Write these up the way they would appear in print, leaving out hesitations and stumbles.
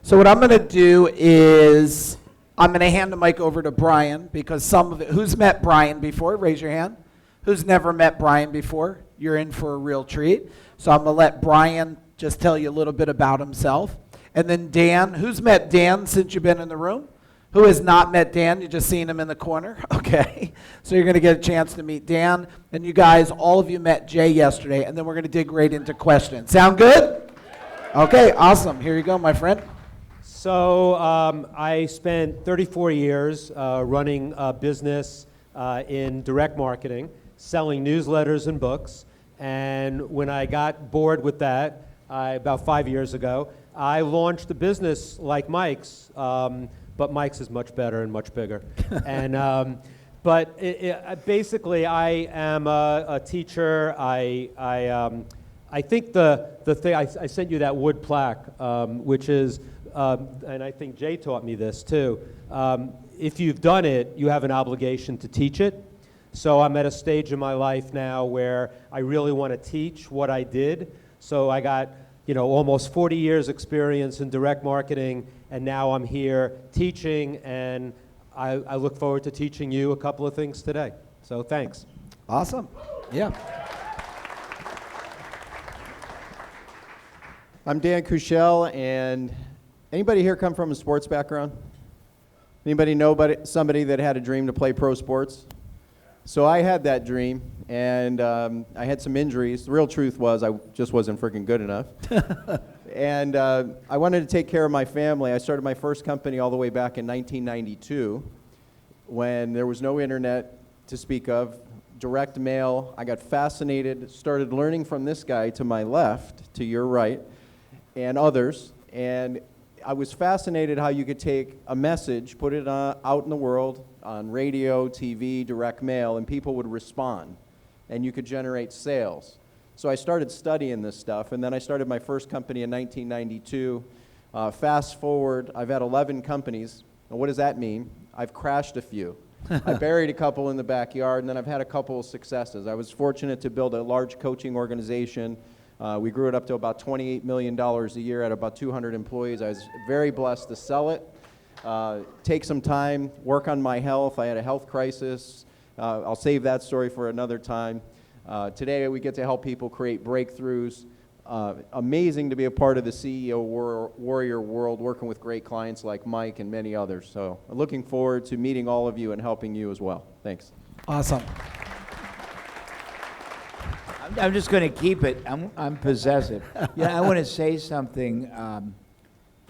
So what I'm going to do is I'm going to hand the mic over to Brian because some of it, who's met Brian before? Raise your hand. Who's never met Brian before? You're in for a real treat. So I'm going to let Brian just tell you a little bit about himself. And then Dan, who's met Dan since you've been in the room? Who has not met Dan? You just seen him in the corner? Okay. So you're going to get a chance to meet Dan. And you guys, all of you met Jay yesterday, and then we're going to dig right into questions. Sound good? Okay, awesome. Here you go, my friend. So I spent 34 years running a business in direct marketing, selling newsletters and books. And when I got bored with that, about 5 years ago, I launched a business like Mike's, but Mike's is much better and much bigger. And basically, I am a teacher. I think the thing I sent you that wood plaque, which is. And I think Jay taught me this too. If you've done it, you have an obligation to teach it. So I'm at a stage in my life now where I really want to teach what I did. So I got, almost 40 years experience in direct marketing, and now I'm here teaching, and I look forward to teaching you a couple of things today. So thanks. Awesome. Yeah. I'm Dan Kuschell, and anybody here come from a sports background? Anybody know somebody that had a dream to play pro sports? So I had that dream, and I had some injuries. The real truth was I just wasn't freaking good enough. And I wanted to take care of my family. I started my first company all the way back in 1992 when there was no internet to speak of, direct mail. I got fascinated, started learning from this guy to my left, to your right, and others. And I was fascinated how you could take a message, put it out in the world, on radio, TV, direct mail, and people would respond, and you could generate sales. So I started studying this stuff, and then I started my first company in 1992. Fast forward, I've had 11 companies. And what does that mean? I've crashed a few. I buried a couple in the backyard, and then I've had a couple of successes. I was fortunate to build a large coaching organization. We grew it up to about $28 million a year at about 200 employees. I was very blessed to sell it, take some time, work on my health. I had a health crisis. I'll save that story for another time. Today we get to help people create breakthroughs. Amazing to be a part of the CEO warrior world, working with great clients like Mike and many others. So I'm looking forward to meeting all of you and helping you as well. Thanks. Awesome. I'm just going to keep it. I'm possessive. I want to say something.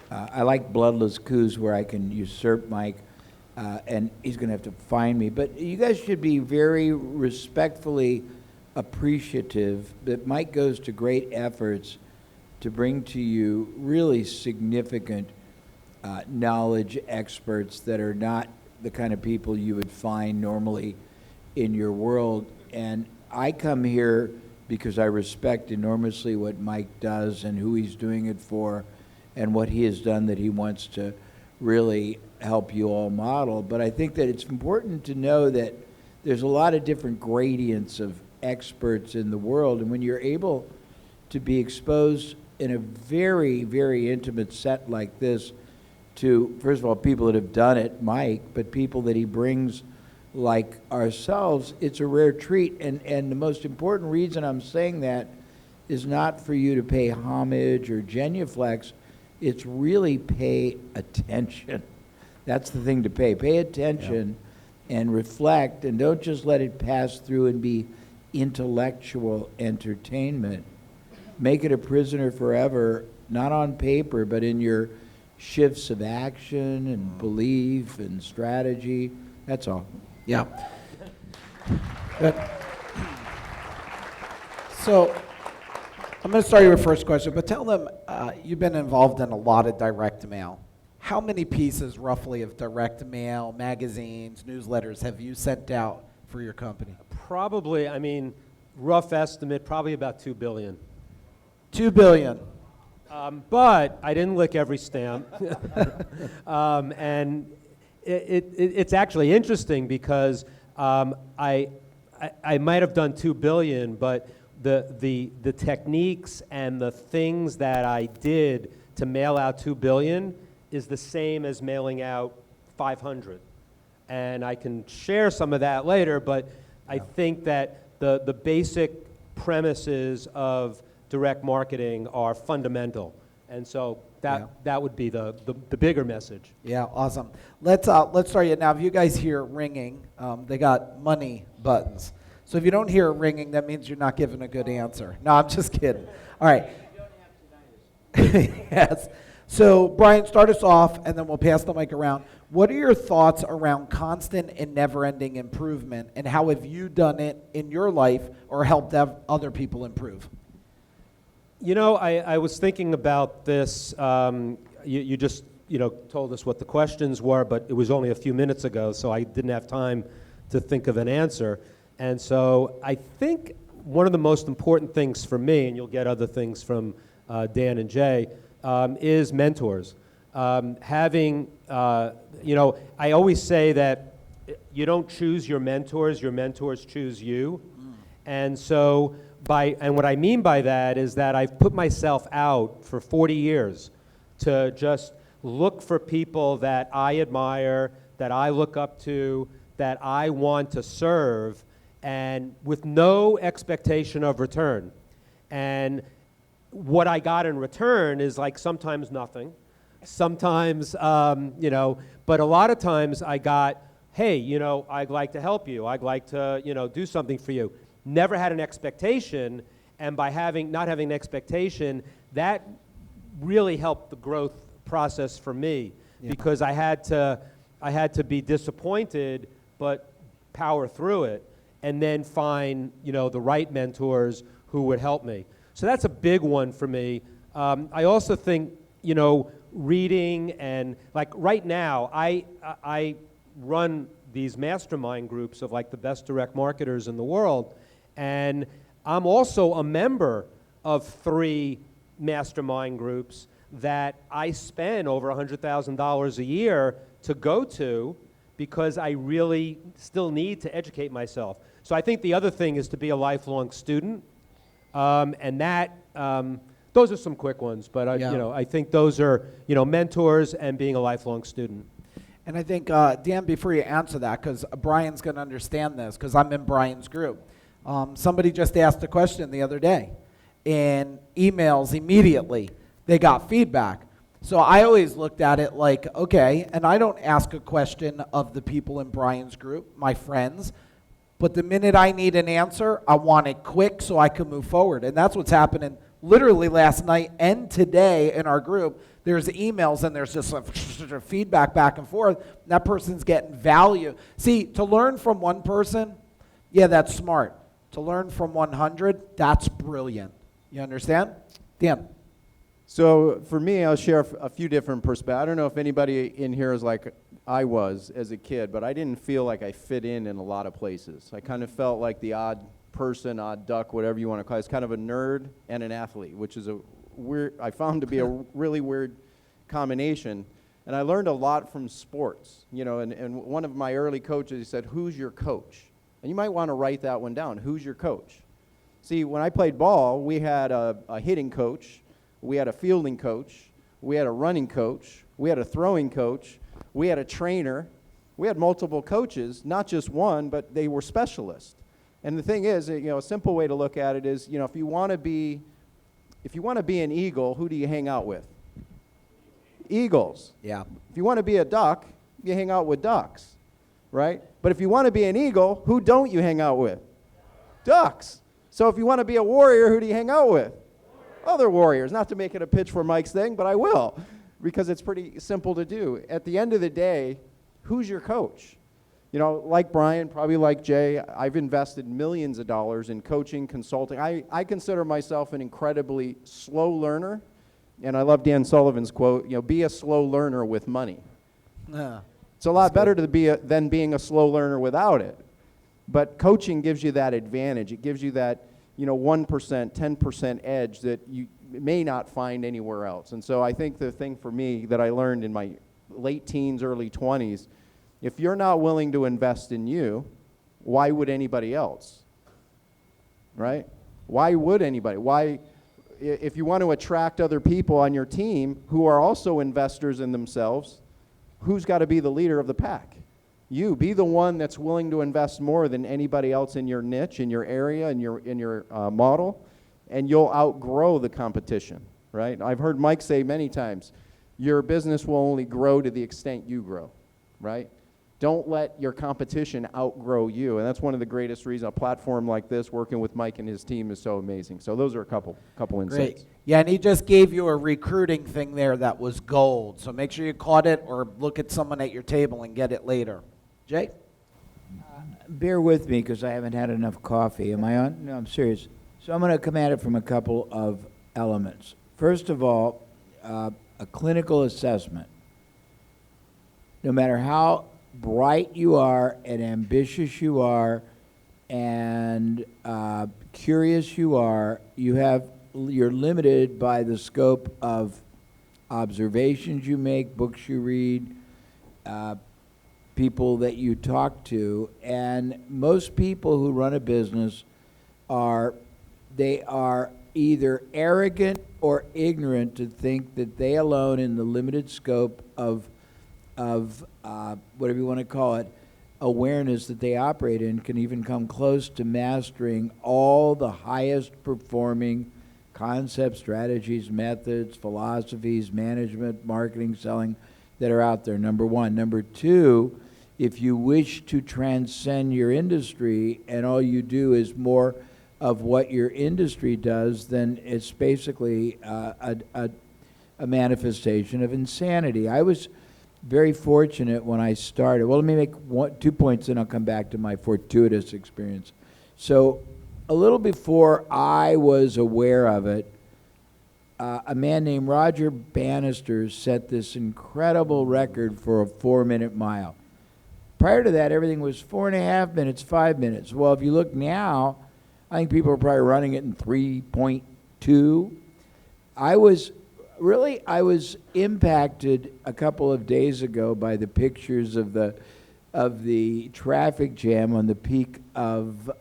I like bloodless coups where I can usurp Mike, and he's going to have to find me. But you guys should be very respectfully appreciative that Mike goes to great efforts to bring to you really significant knowledge experts that are not the kind of people you would find normally in your world. And I come here because I respect enormously what Mike does and who he's doing it for and what he has done that he wants to really help you all model. But I think that it's important to know that there's a lot of different gradients of experts in the world, and when you're able to be exposed in a very, very intimate set like this to, first of all, people that have done it, Mike, but people that he brings like ourselves, it's a rare treat. And the most important reason I'm saying that is not for you to pay homage or genuflex. It's really pay attention. That's the thing to pay. Pay attention and reflect, and don't just let it pass through and be intellectual entertainment. Make it a prisoner forever, not on paper, but in your shifts of action and belief and strategy. That's all. Yeah. Good. So I'm going to start your first question, but tell them you've been involved in a lot of direct mail. How many pieces roughly of direct mail, magazines, newsletters have you sent out for your company? Probably, rough estimate, probably about 2 billion. 2 billion. But I didn't lick every stamp. And it's actually interesting because I might have done 2 billion, but the techniques and the things that I did to mail out 2 billion is the same as mailing out 500. And I can share some of that later, but I think that the basic premises of direct marketing are fundamental. And so that would be the bigger message. Yeah, awesome. Let's start it now. If you guys hear ringing, they got money buttons. So if you don't hear ringing, that means you're not giving a good answer. No, I'm just kidding. All right. Yes. So Brian, start us off, and then we'll pass the mic around. What are your thoughts around constant and never-ending improvement, and how have you done it in your life or helped other people improve? You know, I was thinking about this. You just told us what the questions were, but it was only a few minutes ago, so I didn't have time to think of an answer. And so I think one of the most important things for me, and you'll get other things from Dan and Jay, is mentors. I always say that you don't choose your mentors choose you. And so what I mean by that is that I've put myself out for 40 years to just look for people that I admire, that I look up to, that I want to serve, and with no expectation of return. And what I got in return is like sometimes nothing, sometimes, but a lot of times I got, hey, I'd like to help you. I'd like to, do something for you. Never had an expectation, and by not having an expectation, that really helped the growth process for me, because I had to be disappointed, but power through it, and then find, the right mentors who would help me. So that's a big one for me. I also think, reading, and like right now, I run these mastermind groups of like the best direct marketers in the world, and I'm also a member of 3 mastermind groups that I spend over $100,000 a year to go to, because I really still need to educate myself. So I think the other thing is to be a lifelong student, and that those are some quick ones. But I think those are mentors and being a lifelong student. And I think Dan, before you answer that, because Brian's going to understand this, because I'm in Brian's group. Somebody just asked a question the other day, and emails immediately. They got feedback. So I always looked at it like, okay, and I don't ask a question of the people in Brian's group, my friends, but the minute I need an answer, I want it quick so I can move forward. And that's what's happening literally last night and today in our group. There's emails and there's just a feedback back and forth. That person's getting value. See, to learn from one person, yeah, that's smart. To learn from 100, that's brilliant. You understand? Dan. So for me, I'll share a few different perspectives. I don't know if anybody in here is like I was as a kid, but I didn't feel like I fit in a lot of places. I kind of felt like the odd person, odd duck, whatever you want to call it. It's kind of a nerd and an athlete, which is I found to be a really weird combination. And I learned a lot from sports. And one of my early coaches, he said, "Who's your coach?" And you might want to write that one down. Who's your coach? See, when I played ball, we had a hitting coach, we had a fielding coach, we had a running coach, we had a throwing coach, we had a trainer. We had multiple coaches, not just one, but they were specialists. And the thing is, a simple way to look at it is, if you want to be an eagle, who do you hang out with? Eagles. Yeah. If you want to be a duck, you hang out with ducks, right? But if you want to be an eagle, who don't you hang out with? Ducks. So if you want to be a warrior, who do you hang out with? Other warriors. Not to make it a pitch for Mike's thing, but I will, because it's pretty simple to do. At the end of the day, who's your coach? Like Brian, probably like Jay, I've invested millions of dollars in coaching, consulting. I consider myself an incredibly slow learner, and I love Dan Sullivan's quote, be a slow learner with money. Yeah. It's a lot better than being a slow learner without it. But coaching gives you that advantage. It gives you that 1%, 10% edge that you may not find anywhere else. And so I think the thing for me that I learned in my late teens, early 20s, if you're not willing to invest in you, why would anybody else? Right? Why would anybody? Why? if you want to attract other people on your team who are also investors in themselves, who's got to be the leader of the pack? You. Be the one that's willing to invest more than anybody else in your niche, in your area, in your model, and you'll outgrow the competition, right? I've heard Mike say many times, your business will only grow to the extent you grow, right? Don't let your competition outgrow you, and that's one of the greatest reasons a platform like this, working with Mike and his team, is so amazing. So those are a couple insights. Great. Yeah, and he just gave you a recruiting thing there that was gold. So make sure you caught it or look at someone at your table and get it later. Jay? Bear with me because I haven't had enough coffee. Am I on? No, I'm serious. So I'm going to come at it from a couple of elements. First of all, a clinical assessment. No matter how bright you are and ambitious you are and curious you are, you're limited by the scope of observations you make, books you read, people that you talk to, and most people who run a business are either arrogant or ignorant to think that they alone, in the limited scope of whatever you want to call it, awareness that they operate in, can even come close to mastering all the highest performing concepts, strategies, methods, philosophies, management, marketing, selling that are out there, number one. Number two, if you wish to transcend your industry and all you do is more of what your industry does, then it's basically a manifestation of insanity. I was very fortunate when I started. Well, let me make 2 points, and I'll come back to my fortuitous experience. So a little before I was aware of it, a man named Roger Bannister set this incredible record for a 4-minute mile. Prior to that, everything was 4.5 minutes, 5 minutes. Well, if you look now, I think people are probably running it in 3.2. I was impacted a couple of days ago by the pictures of the traffic jam on the peak of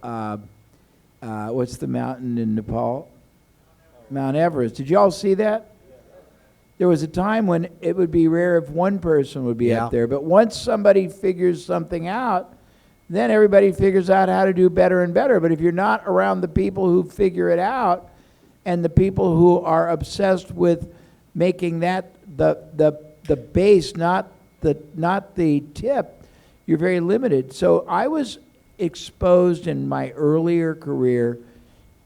what's the mountain in Nepal? Mount Everest. Did you all see that? There was a time when it would be rare if one person would be up there, but once somebody figures something out, then everybody figures out how to do better and better. But if you're not around the people who figure it out and the people who are obsessed with making that the base, not the tip, you're very limited. So I was exposed in my earlier career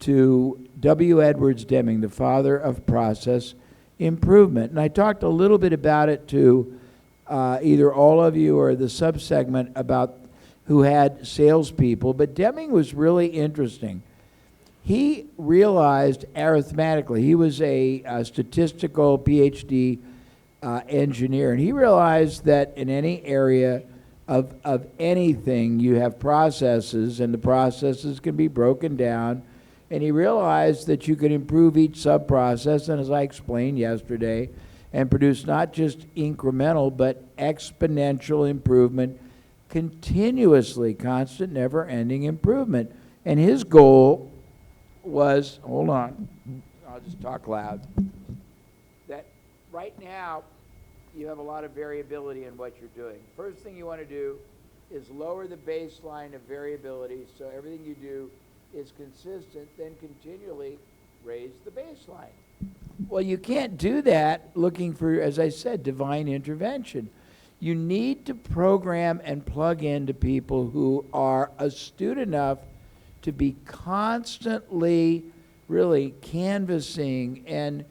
to W. Edwards Deming, the father of process improvement. And I talked a little bit about it to either all of you or the subsegment about who had salespeople, but Deming was really interesting. He realized arithmetically, he was a statistical PhD engineer, and he realized that in any area of anything, you have processes, and the processes can be broken down. And he realized that you could improve each sub-process, and as I explained yesterday, and produce not just incremental, but exponential improvement, continuously, constant, never-ending improvement. And his goal was, hold on, I'll just talk loud, that right now you have a lot of variability in what you're doing. First thing you want to do is lower the baseline of variability so everything you do is consistent, then continually raise the baseline. Well, you can't do that looking for, as I said, divine intervention. You need to program and plug into people who are astute enough to be constantly really canvassing and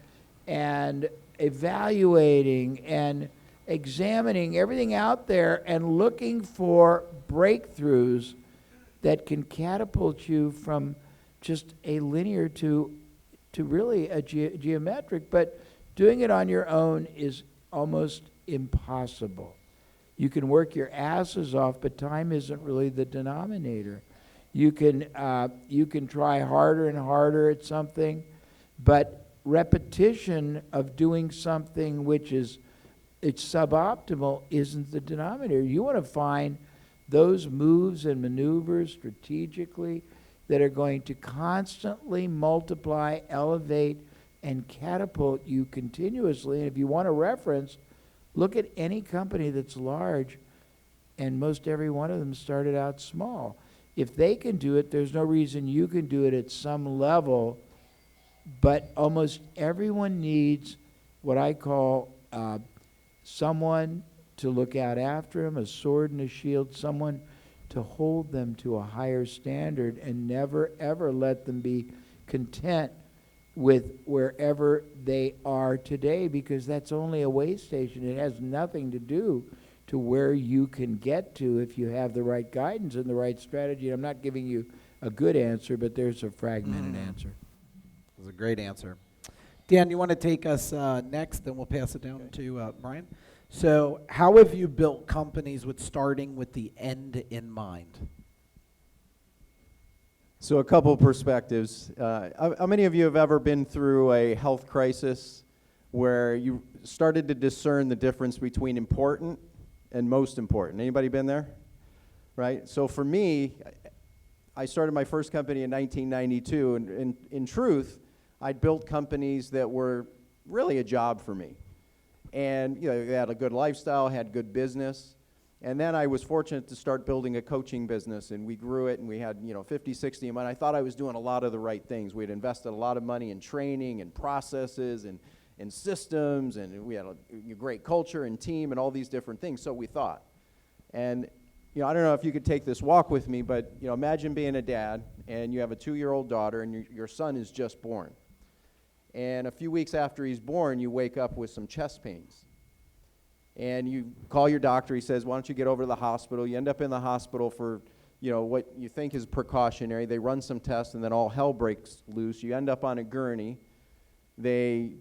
evaluating and examining everything out there and looking for breakthroughs that can catapult you from just a linear to really a geometric, but doing it on your own is almost impossible. You can work your asses off, but time isn't really the denominator. You can try harder and harder at something, but repetition of doing something which is it's suboptimal isn't the denominator. You want to find those moves and maneuvers strategically that are going to constantly multiply, elevate, and catapult you continuously. And if you want a reference, look at any company that's large, and most every one of them started out small. If they can do it, there's no reason you can do it at some level, but almost everyone needs what I call someone to look out after them, a sword and a shield, someone to hold them to a higher standard and never ever let them be content with wherever they are today, because that's only a way station. It has nothing to do to where you can get to if you have the right guidance and the right strategy. I'm not giving you a good answer, but there's a fragmented answer. That was a great answer. Dan, you want to take us next, then we'll pass it down to Brian. So how have you built companies with starting with the end in mind? So a couple of perspectives. How many of you have ever been through a health crisis where you started to discern the difference between important and most important? Anybody been there? Right? So for me, I started my first company in 1992, and in truth, I'd built companies that were really a job for me. And you know, they had a good lifestyle, had good business. And then I was fortunate to start building a coaching business, and we grew it, and we had 50, 60 a month. I thought I was doing a lot of the right things. We had invested a lot of money in training and processes and systems, and we had a great culture and team and all these different things, so we thought. And I don't know if you could take this walk with me, but imagine being a dad, and you have a 2-year-old daughter, and your son is just born. And a few weeks after he's born, you wake up with some chest pains. And you call your doctor. He says, why don't you get over to the hospital? You end up in the hospital for, what you think is precautionary. They run some tests, and then all hell breaks loose. You end up on a gurney. They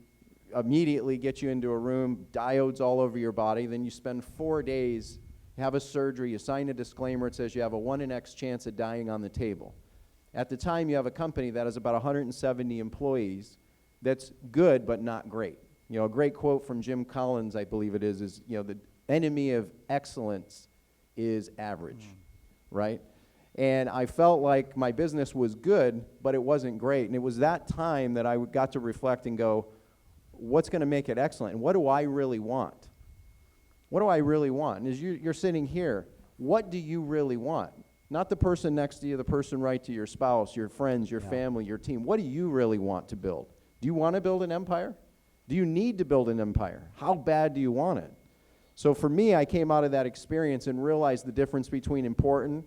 immediately get you into a room, diodes all over your body. Then you spend 4 days, have a surgery. You sign a disclaimer. It says you have a 1 in X chance of dying on the table. At the time, you have a company that has about 170 employees. That's good, but not great. A great quote from Jim Collins, I believe it is the enemy of excellence is average, right? And I felt like my business was good, but it wasn't great. And it was that time that I got to reflect and go, what's going to make it excellent? And what do I really want? What do I really want? And as you're sitting here, what do you really want? Not the person next to you, the person right to your spouse, your friends, your family, your team. What do you really want to build? Do you want to build an empire? Do you need to build an empire? How bad do you want it? So for me, I came out of that experience and realized the difference between important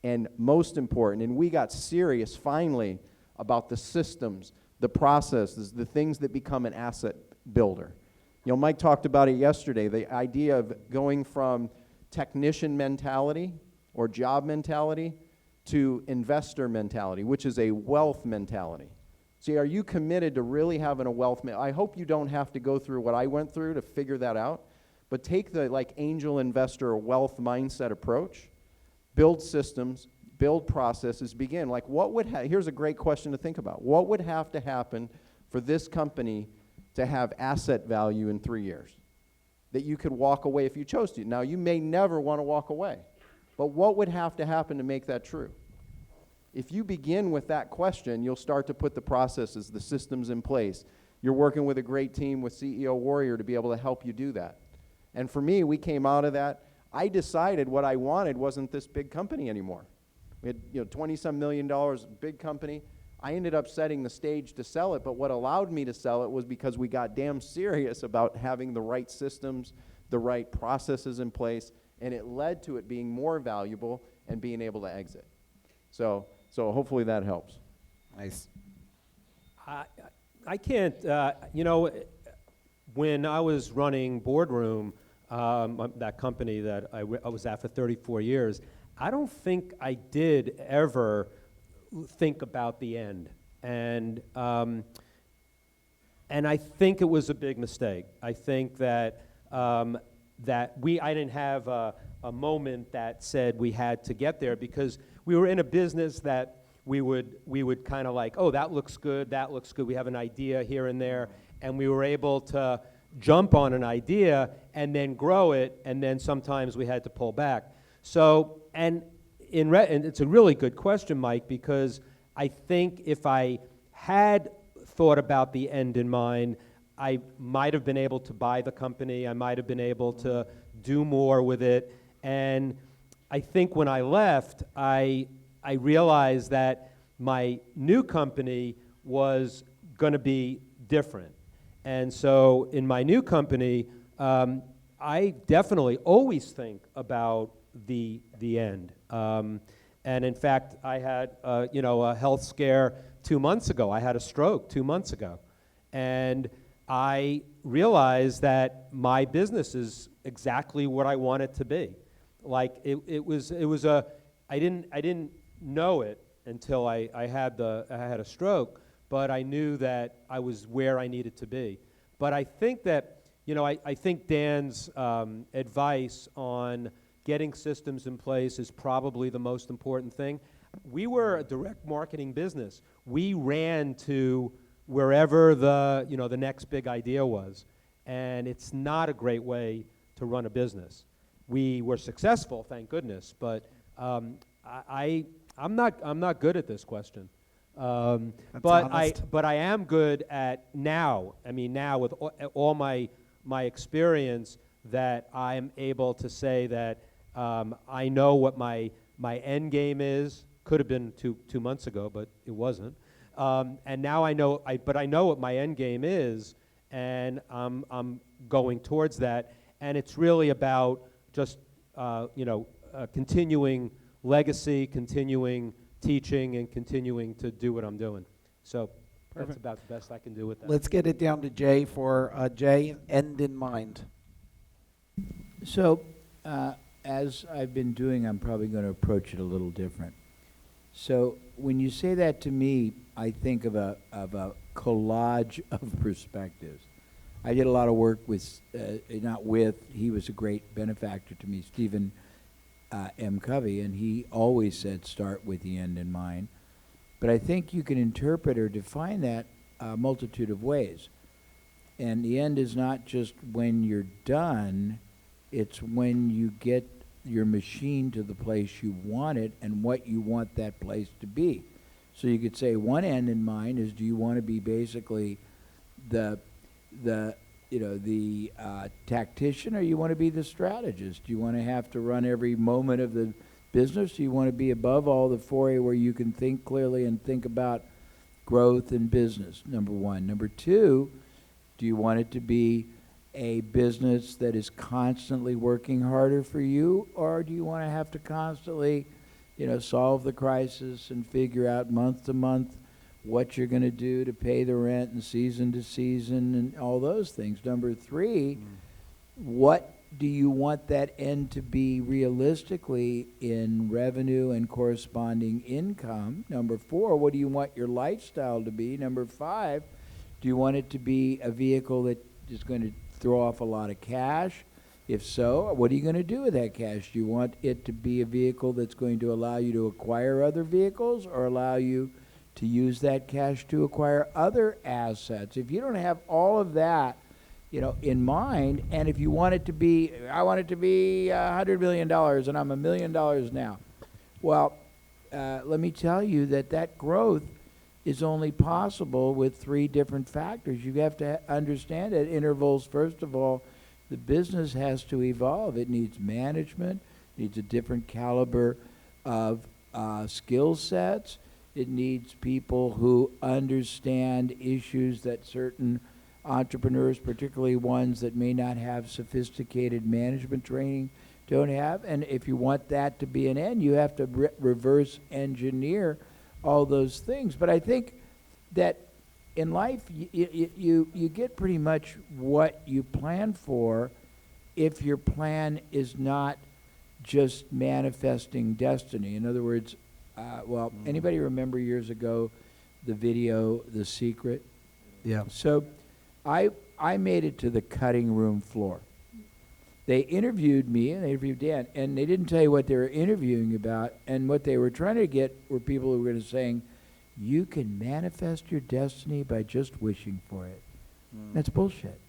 and most important. And we got serious, finally, about the systems, the processes, the things that become an asset builder. Mike talked about it yesterday, the idea of going from technician mentality or job mentality to investor mentality, which is a wealth mentality. See, are you committed to really having a wealth? I hope you don't have to go through what I went through to figure that out, but take the angel investor or wealth mindset approach, build systems, build processes, begin. Here's a great question to think about. What would have to happen for this company to have asset value in 3 years? That you could walk away if you chose to. Now, you may never want to walk away, but what would have to happen to make that true? If you begin with that question, you'll start to put the processes, the systems in place. You're working with a great team with CEO Warrior to be able to help you do that. And for me, we came out of that. I decided what I wanted wasn't this big company anymore. We had $20-some million, big company. I ended up setting the stage to sell it, but what allowed me to sell it was because we got damn serious about having the right systems, the right processes in place, and it led to it being more valuable and being able to exit. So hopefully that helps. Nice. I can't, when I was running Boardroom, that company that I was at for 34 years, I don't think I did ever think about the end. And I think it was a big mistake. I think that I didn't have a moment that said we had to get there, because we were in a business that we would kind of like, oh, that looks good, we have an idea here and there, and we were able to jump on an idea and then grow it, and then sometimes we had to pull back. So, and it's a really good question, Mike, because I think if I had thought about the end in mind. I might have been able to buy the company. I might have been able to do more with it. And I think when I left, I realized that my new company was going to be different. And so in my new company, I definitely always think about the end. And in fact, I had a health scare 2 months ago. I had a stroke 2 months ago. And I realized that my business is exactly what I want it to be. Like I didn't know it until I had a stroke, but I knew that I was where I needed to be. But I think that, I think Dan's advice on getting systems in place is probably the most important thing. We were a direct marketing business. We ran to wherever the next big idea was, and it's not a great way to run a business. We were successful, thank goodness, but I'm not good at this question. But I am good at now. I mean, now with all my experience, that I'm able to say that I know what my end game is. Could have been two months ago, but it wasn't. And now I know what my end game is, and I'm going towards that. And it's really about just continuing legacy, continuing teaching, and continuing to do what I'm doing. So that's about the best I can do with that. Let's get it down to Jay for Jay, end in mind. So, as I've been doing, I'm probably going to approach it a little different. So, when you say that to me, I think of a collage of perspectives. I did a lot of work with, he was a great benefactor to me, Stephen M. Covey, and he always said start with the end in mind. But I think you can interpret or define that a multitude of ways. And the end is not just when you're done, it's when you get your machine to the place you want it and what you want that place to be. So you could say one end in mind is, do you want to be basically the tactician, or you want to be the strategist? Do you want to have to run every moment of the business? Do you want to be above all the foray where you can think clearly and think about growth in business? Number one. Number two, do you want it to be a business that is constantly working harder for you, or do you want to have to constantly, solve the crisis and figure out month to month what you're going to do to pay the rent and season to season and all those things? Number three, what do you want that end to be realistically in revenue and corresponding income? Number four, what do you want your lifestyle to be? Number five, do you want it to be a vehicle that is going to throw off a lot of cash? If so, what are you going to do with that cash? Do you want it to be a vehicle that's going to allow you to acquire other vehicles, or allow you to use that cash to acquire other assets? If you don't have all of that, in mind, and if you want it to be, I want it to be $100 million, and I'm $1 million now. Well, let me tell you that growth is only possible with three different factors. You have to understand at intervals. First of all, the business has to evolve. It needs management, needs a different caliber of skill sets. It needs people who understand issues that certain entrepreneurs, particularly ones that may not have sophisticated management training, don't have. And if you want that to be an end, you have to reverse engineer all those things. But I think that in life, you get pretty much what you plan for if your plan is not just manifesting destiny. In other words, anybody remember years ago the video, The Secret? Yeah. So I made it to the cutting room floor. They interviewed me and they interviewed Dan, and they didn't tell you what they were interviewing about. And what they were trying to get were people who were going to saying, you can manifest your destiny by just wishing for it. That's bullshit.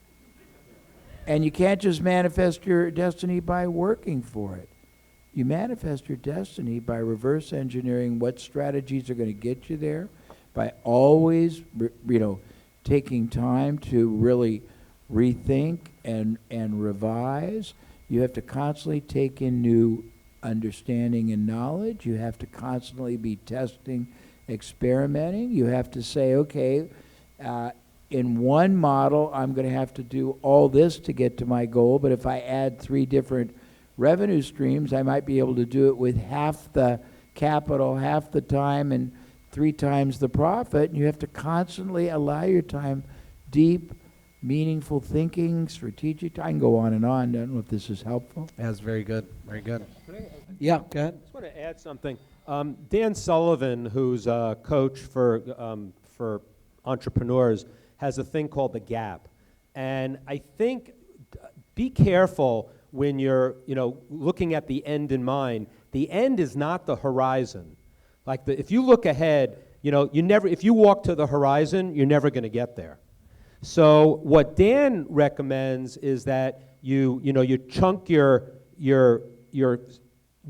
And you can't just manifest your destiny by working for it. You manifest your destiny by reverse engineering what strategies are going to get you there, by always, taking time to really rethink and revise. You have to constantly take in new understanding and knowledge. You have to constantly be testing, experimenting. You have to say, okay, in one model, I'm going to have to do all this to get to my goal, but if I add 3 different revenue streams, I might be able to do it with half the capital, half the time, and 3 times the profit. And you have to constantly allow your time deep, meaningful thinking, strategic. I can go on and on. I don't know if this is helpful. That's very good. Very good. Yeah, go ahead. I just want to add something. Dan Sullivan, who's a coach for entrepreneurs, has a thing called the gap. And I think be careful when you're looking at the end in mind. The end is not the horizon. Like if you look ahead, if you walk to the horizon, you're never going to get there. So what Dan recommends is that you chunk your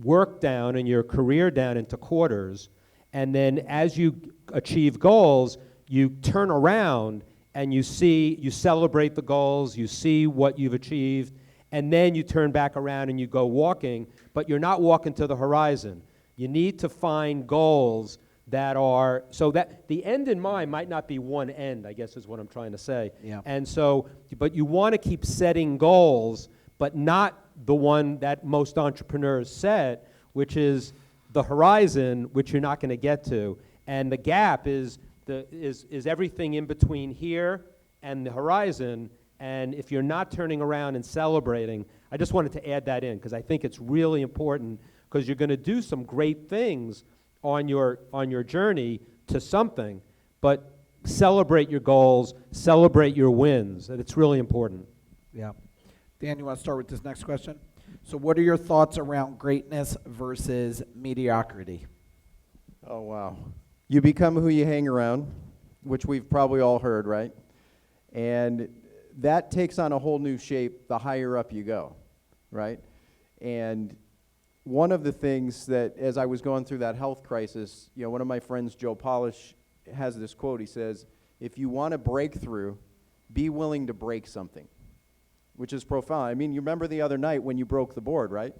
work down and your career down into quarters, and then as you achieve goals, you turn around and you celebrate the goals, you see what you've achieved, and then you turn back around and you go walking, but you're not walking to the horizon. You need to find goals that are, so that the end in mind might not be one end, I guess is what I'm trying to say. Yeah. And so, but you want to keep setting goals, but not the one that most entrepreneurs set, which is the horizon, which you're not going to get to. And the gap is everything in between here and the horizon. And if you're not turning around and celebrating, I just wanted to add that in because I think it's really important, because you're going to do some great things on your journey to something, but celebrate your goals, celebrate your wins, and it's really important. Yeah. Dan, you want to start with this next question? So what are your thoughts around greatness versus mediocrity? Oh, wow. You become who you hang around, which we've probably all heard, right? And that takes on a whole new shape the higher up you go, right? And one of the things that, as I was going through that health crisis, one of my friends, Joe Polish, has this quote. He says, if you want a breakthrough, be willing to break something, which is profound. I mean, you remember the other night when you broke the board, right?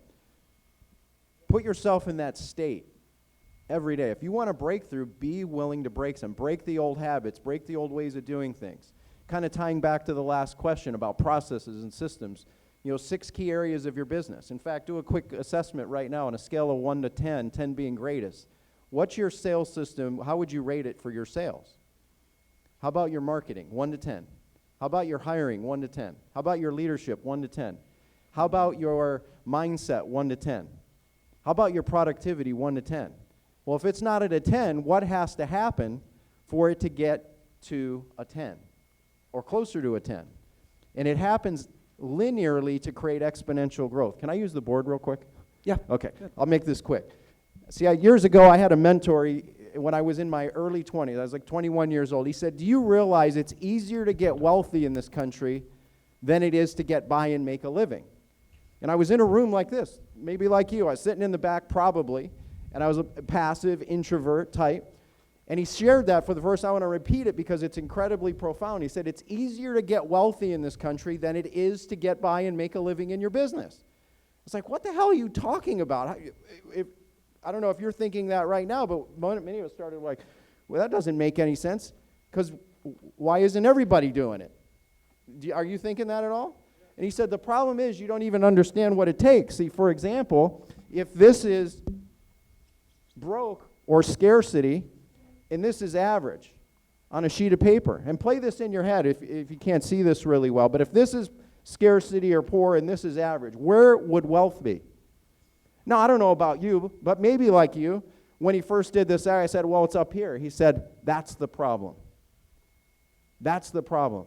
Put yourself in that state every day. If you want a breakthrough, be willing to break some. Break the old habits, break the old ways of doing things. Kind of tying back to the last question about processes and systems. 6 key areas of your business. In fact, do a quick assessment right now on a scale of 1 to 10, 10 being greatest. What's your sales system? How would you rate it for your sales? How about your marketing? 1 to 10. How about your hiring? 1 to 10. How about your leadership? 1 to 10. How about your mindset? 1 to 10. How about your productivity? 1 to 10. Well, if it's not at a 10, what has to happen for it to get to a 10 or closer to a 10? And it happens linearly to create exponential growth. Can I use the board real quick? Yeah. Okay. Good. I'll make this quick. See, years ago, I had a mentor when I was in my early 20s. I was like 21 years old. He said, do you realize it's easier to get wealthy in this country than it is to get by and make a living? And I was in a room like this, maybe like you. I was sitting in the back probably, and I was a passive introvert type. And he shared that for the first time. I want to repeat it because it's incredibly profound. He said, it's easier to get wealthy in this country than it is to get by and make a living in your business. It's like, what the hell are you talking about? I don't know if you're thinking that right now, but many of us started like, well, that doesn't make any sense, because why isn't everybody doing it? Are you thinking that at all? And he said, the problem is you don't even understand what it takes. See, for example, if this is broke or scarcity, and this is average on a sheet of paper. And play this in your head if you can't see this really well. But if this is scarcity or poor and this is average, where would wealth be? Now, I don't know about you, but maybe like you, when he first did this, I said, well, it's up here. He said, that's the problem. That's the problem.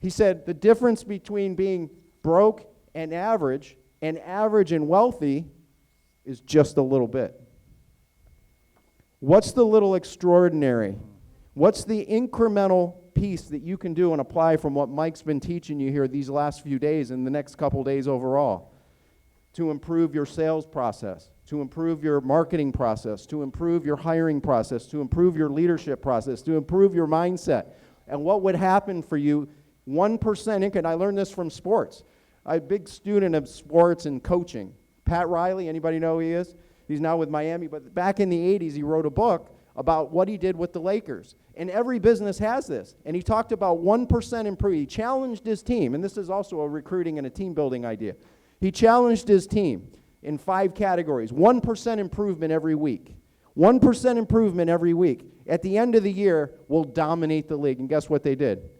He said, the difference between being broke and average and wealthy is just a little bit. What's the little extraordinary? What's the incremental piece that you can do and apply from what Mike's been teaching you here these last few days and the next couple days overall to improve your sales process, to improve your marketing process, to improve your hiring process, to improve your leadership process, to improve your mindset? and what would happen for you, 1%, and I learned this from sports. I'm a big student of sports and coaching. Pat Riley, anybody know who he is? He's now with Miami, but back in the 80s, he wrote a book about what he did with the Lakers. And every business has this. And he talked about 1% improvement. He challenged his team, and this is also a recruiting and a team building idea. He challenged his team in 5 categories. 1% improvement every week. 1% improvement every week. At the end of the year, we'll dominate the league. And guess what they did?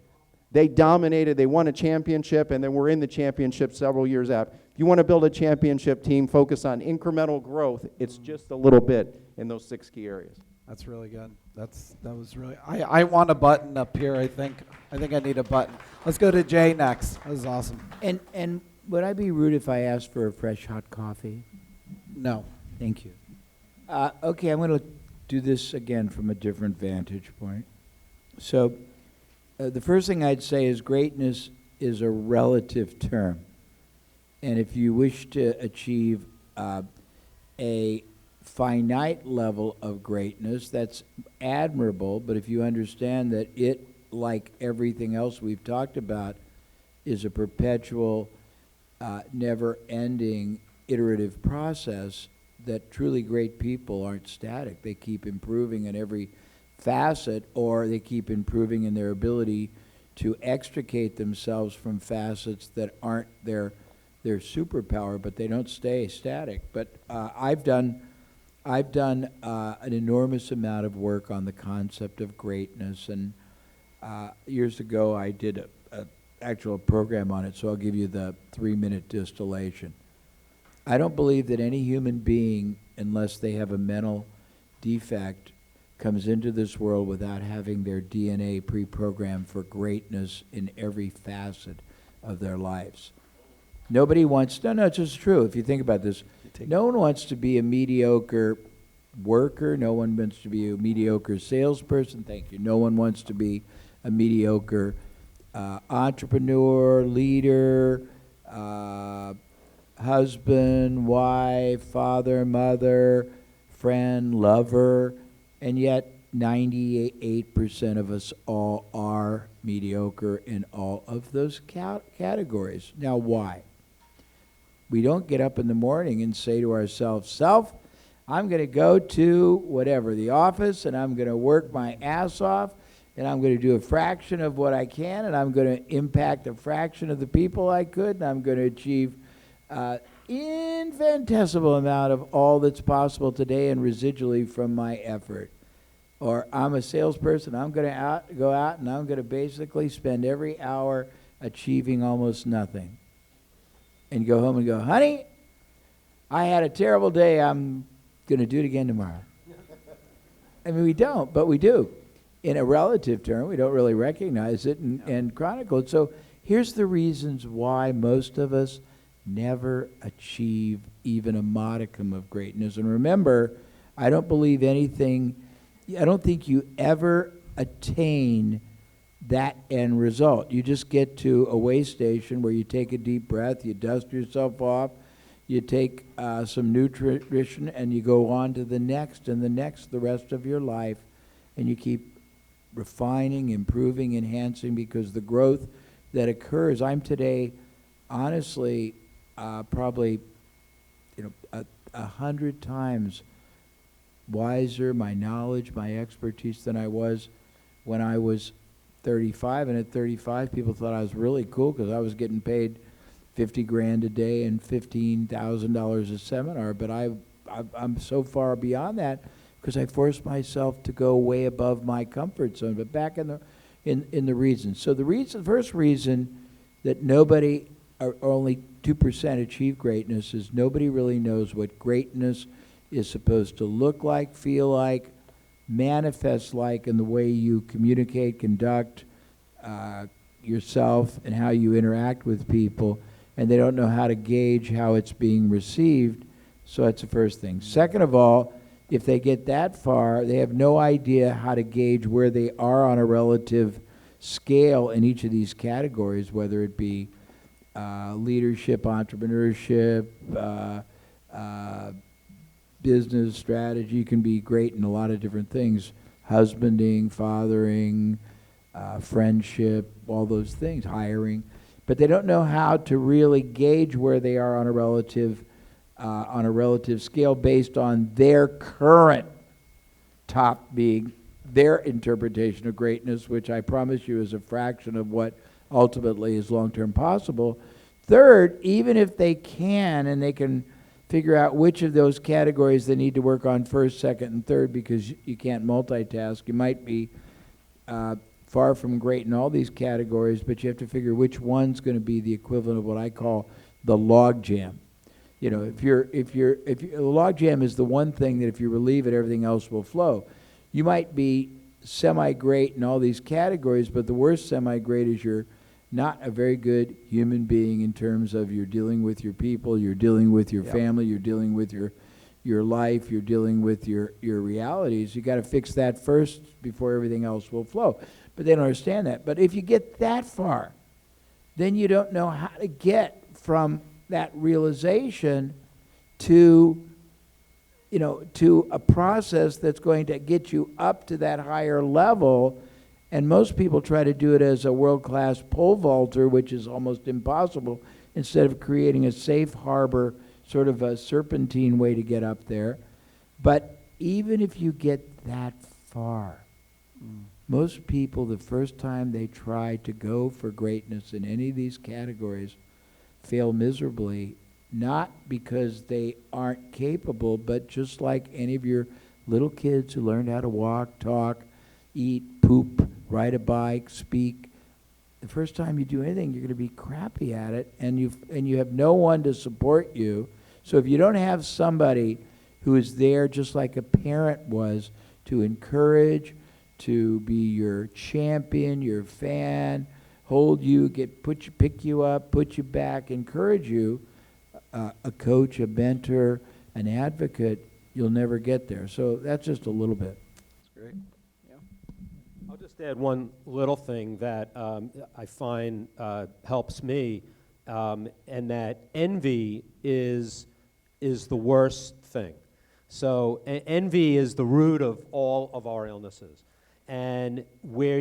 They dominated. They won a championship, and then we're in the championship several years after. If you want to build a championship team, focus on incremental growth. It's just a little bit in those 6 key areas. That's really good. That was really. I want a button up here. I think I need a button. Let's go to Jay next. That was awesome. And would I be rude if I asked for a fresh hot coffee? No. Thank you. Okay, I'm going to do this again from a different vantage point. So the first thing I'd say is greatness is a relative term. And if you wish to achieve a finite level of greatness, that's admirable, but if you understand that it, like everything else we've talked about, is a perpetual, never-ending, iterative process, that truly great people aren't static. They keep improving in every facet, or they keep improving in their ability to extricate themselves from facets that aren't their superpower, but they don't stay static. But I've done an enormous amount of work on the concept of greatness, and years ago I did a actual program on it, so I'll give you the 3-minute distillation. I don't believe that any human being, unless they have a mental defect, comes into this world without having their DNA pre-programmed for greatness in every facet of their lives. Nobody wants, no, it's just true. If you think about this, no one wants to be a mediocre worker. No one wants to be a mediocre salesperson. Thank you. No one wants to be a mediocre entrepreneur, leader, husband, wife, father, mother, friend, lover, and yet 98% of us all are mediocre in all of those categories. Now, why? We don't get up in the morning and say to ourselves, self, I'm going to go to whatever, the office, and I'm going to work my ass off, and I'm going to do a fraction of what I can, and I'm going to impact a fraction of the people I could, and I'm going to achieve infinitesimal amount of all that's possible today and residually from my effort. Or I'm a salesperson, I'm going to go out and I'm going to basically spend every hour achieving almost nothing. And go home and go, honey, I had a terrible day, I'm going to do it again tomorrow. I mean, we don't, but we do. In a relative term, we don't really recognize it and chronicle it. So here's the reasons why most of us never achieve even a modicum of greatness. And remember, I don't think you ever attain that end result. You just get to a way station where you take a deep breath, you dust yourself off, you take some nutrition, and you go on to the next and the next the rest of your life, and you keep refining, improving, enhancing, because the growth that occurs, I'm today, honestly, probably 100 times wiser, my knowledge, my expertise than I was when I was 35. And at 35, people thought I was really cool because I was getting paid $50,000 a day and $15,000 a seminar. But I'm so far beyond that because I forced myself to go way above my comfort zone. But back in the reasons. So the first reason that nobody, or only 2% achieve greatness, is nobody really knows what greatness is supposed to look like, feel like, manifest like in the way you communicate, conduct yourself, and how you interact with people, and they don't know how to gauge how it's being received. So that's the first thing. Second of all, if they get that far, they have no idea how to gauge where they are on a relative scale in each of these categories, whether it be leadership, entrepreneurship, business strategy. You can be great in a lot of different things: husbanding, fathering, friendship, all those things, hiring, but they don't know how to really gauge where they are on a relative scale based on their current top being their interpretation of greatness, which I promise you is a fraction of what ultimately is long-term possible. Third, even if they can, and they can figure out which of those categories they need to work on first, second, and third, because you can't multitask. You might be far from great in all these categories, but you have to figure which one's going to be the equivalent of what I call the log jam. You know, a log jam is the one thing that if you relieve it, everything else will flow. You might be semi-great in all these categories, but the worst semi-great is you're not a very good human being in terms of you're dealing with your people, you're dealing with your family, you're dealing with your life, you're dealing with your realities. You got to fix that first before everything else will flow. But they don't understand that. But if you get that far, then you don't know how to get from that realization to a process that's going to get you up to that higher level. And most people try to do it as a world-class pole vaulter, which is almost impossible, instead of creating a safe harbor, sort of a serpentine way to get up there. But even if you get that far, most people, the first time they try to go for greatness in any of these categories, fail miserably, not because they aren't capable, but just like any of your little kids who learned how to walk, talk, eat, poop, ride a bike, speak. The first time you do anything, you're going to be crappy at it, and you have no one to support you. So if you don't have somebody who is there just like a parent was to encourage, to be your champion, your fan, hold you, pick you up, put you back, encourage you, a coach, a mentor, an advocate, you'll never get there. So that's just a little bit. That's great. I'll just add one little thing that I find helps me, and that envy is the worst thing. So envy is the root of all of our illnesses. And if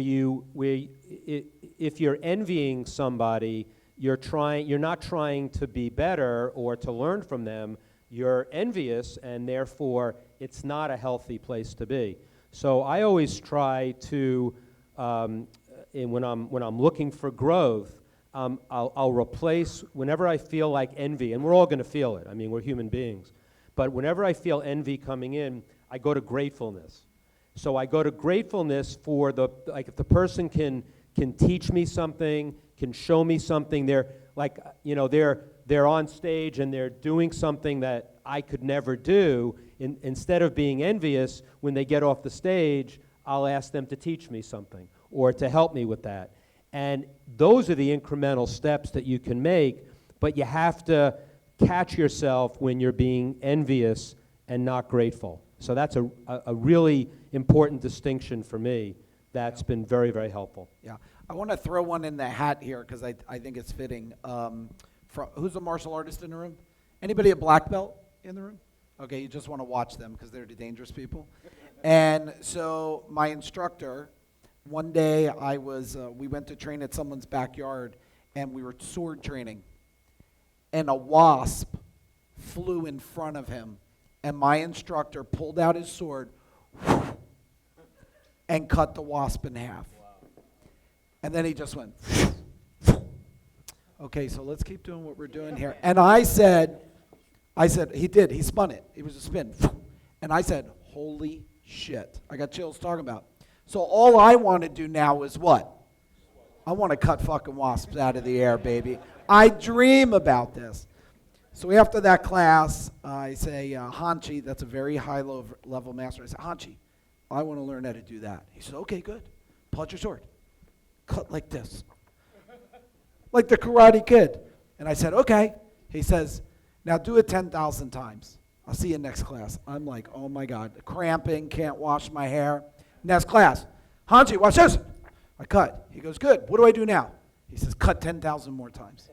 you're envying somebody, you're not trying to be better or to learn from them. You're envious, and therefore it's not a healthy place to be. So I always try to, when I'm looking for growth, I'll replace whenever I feel like envy, and we're all going to feel it. I mean, we're human beings. But whenever I feel envy coming in, I go to gratefulness. So I go to gratefulness for if the person can teach me something, can show me something. They're on stage and they're doing something that I could never do. Instead of being envious, when they get off the stage, I'll ask them to teach me something or to help me with that. And those are the incremental steps that you can make, but you have to catch yourself when you're being envious and not grateful. So that's a really important distinction for me that's been very, very helpful. Yeah. I want to throw one in the hat here because I think it's fitting. Who's a martial artist in the room? Anybody a black belt in the room? Okay, you just want to watch them because they're the dangerous people. And so my instructor, one day we went to train at someone's backyard, and we were sword training. And a wasp flew in front of him, and my instructor pulled out his sword and cut the wasp in half. And then he just went, okay, so let's keep doing what we're doing here. And I said, he spun it. It was a spin. And I said, holy shit. I got chills talking about it. So all I want to do now is what? I want to cut fucking wasps out of the air, baby. I dream about this. So after that class, I say, Hanchi, that's a very high-level master. I said, Hanchi, I want to learn how to do that. He said, okay, good. Pull out your sword. Cut like this. Like the Karate Kid. And I said, okay. He says, now do it 10,000 times. I'll see you next class. I'm like, oh my God, cramping, can't wash my hair. Next class, Hanchi, watch this. I cut. He goes, good. What do I do now? He says, cut 10,000 more times.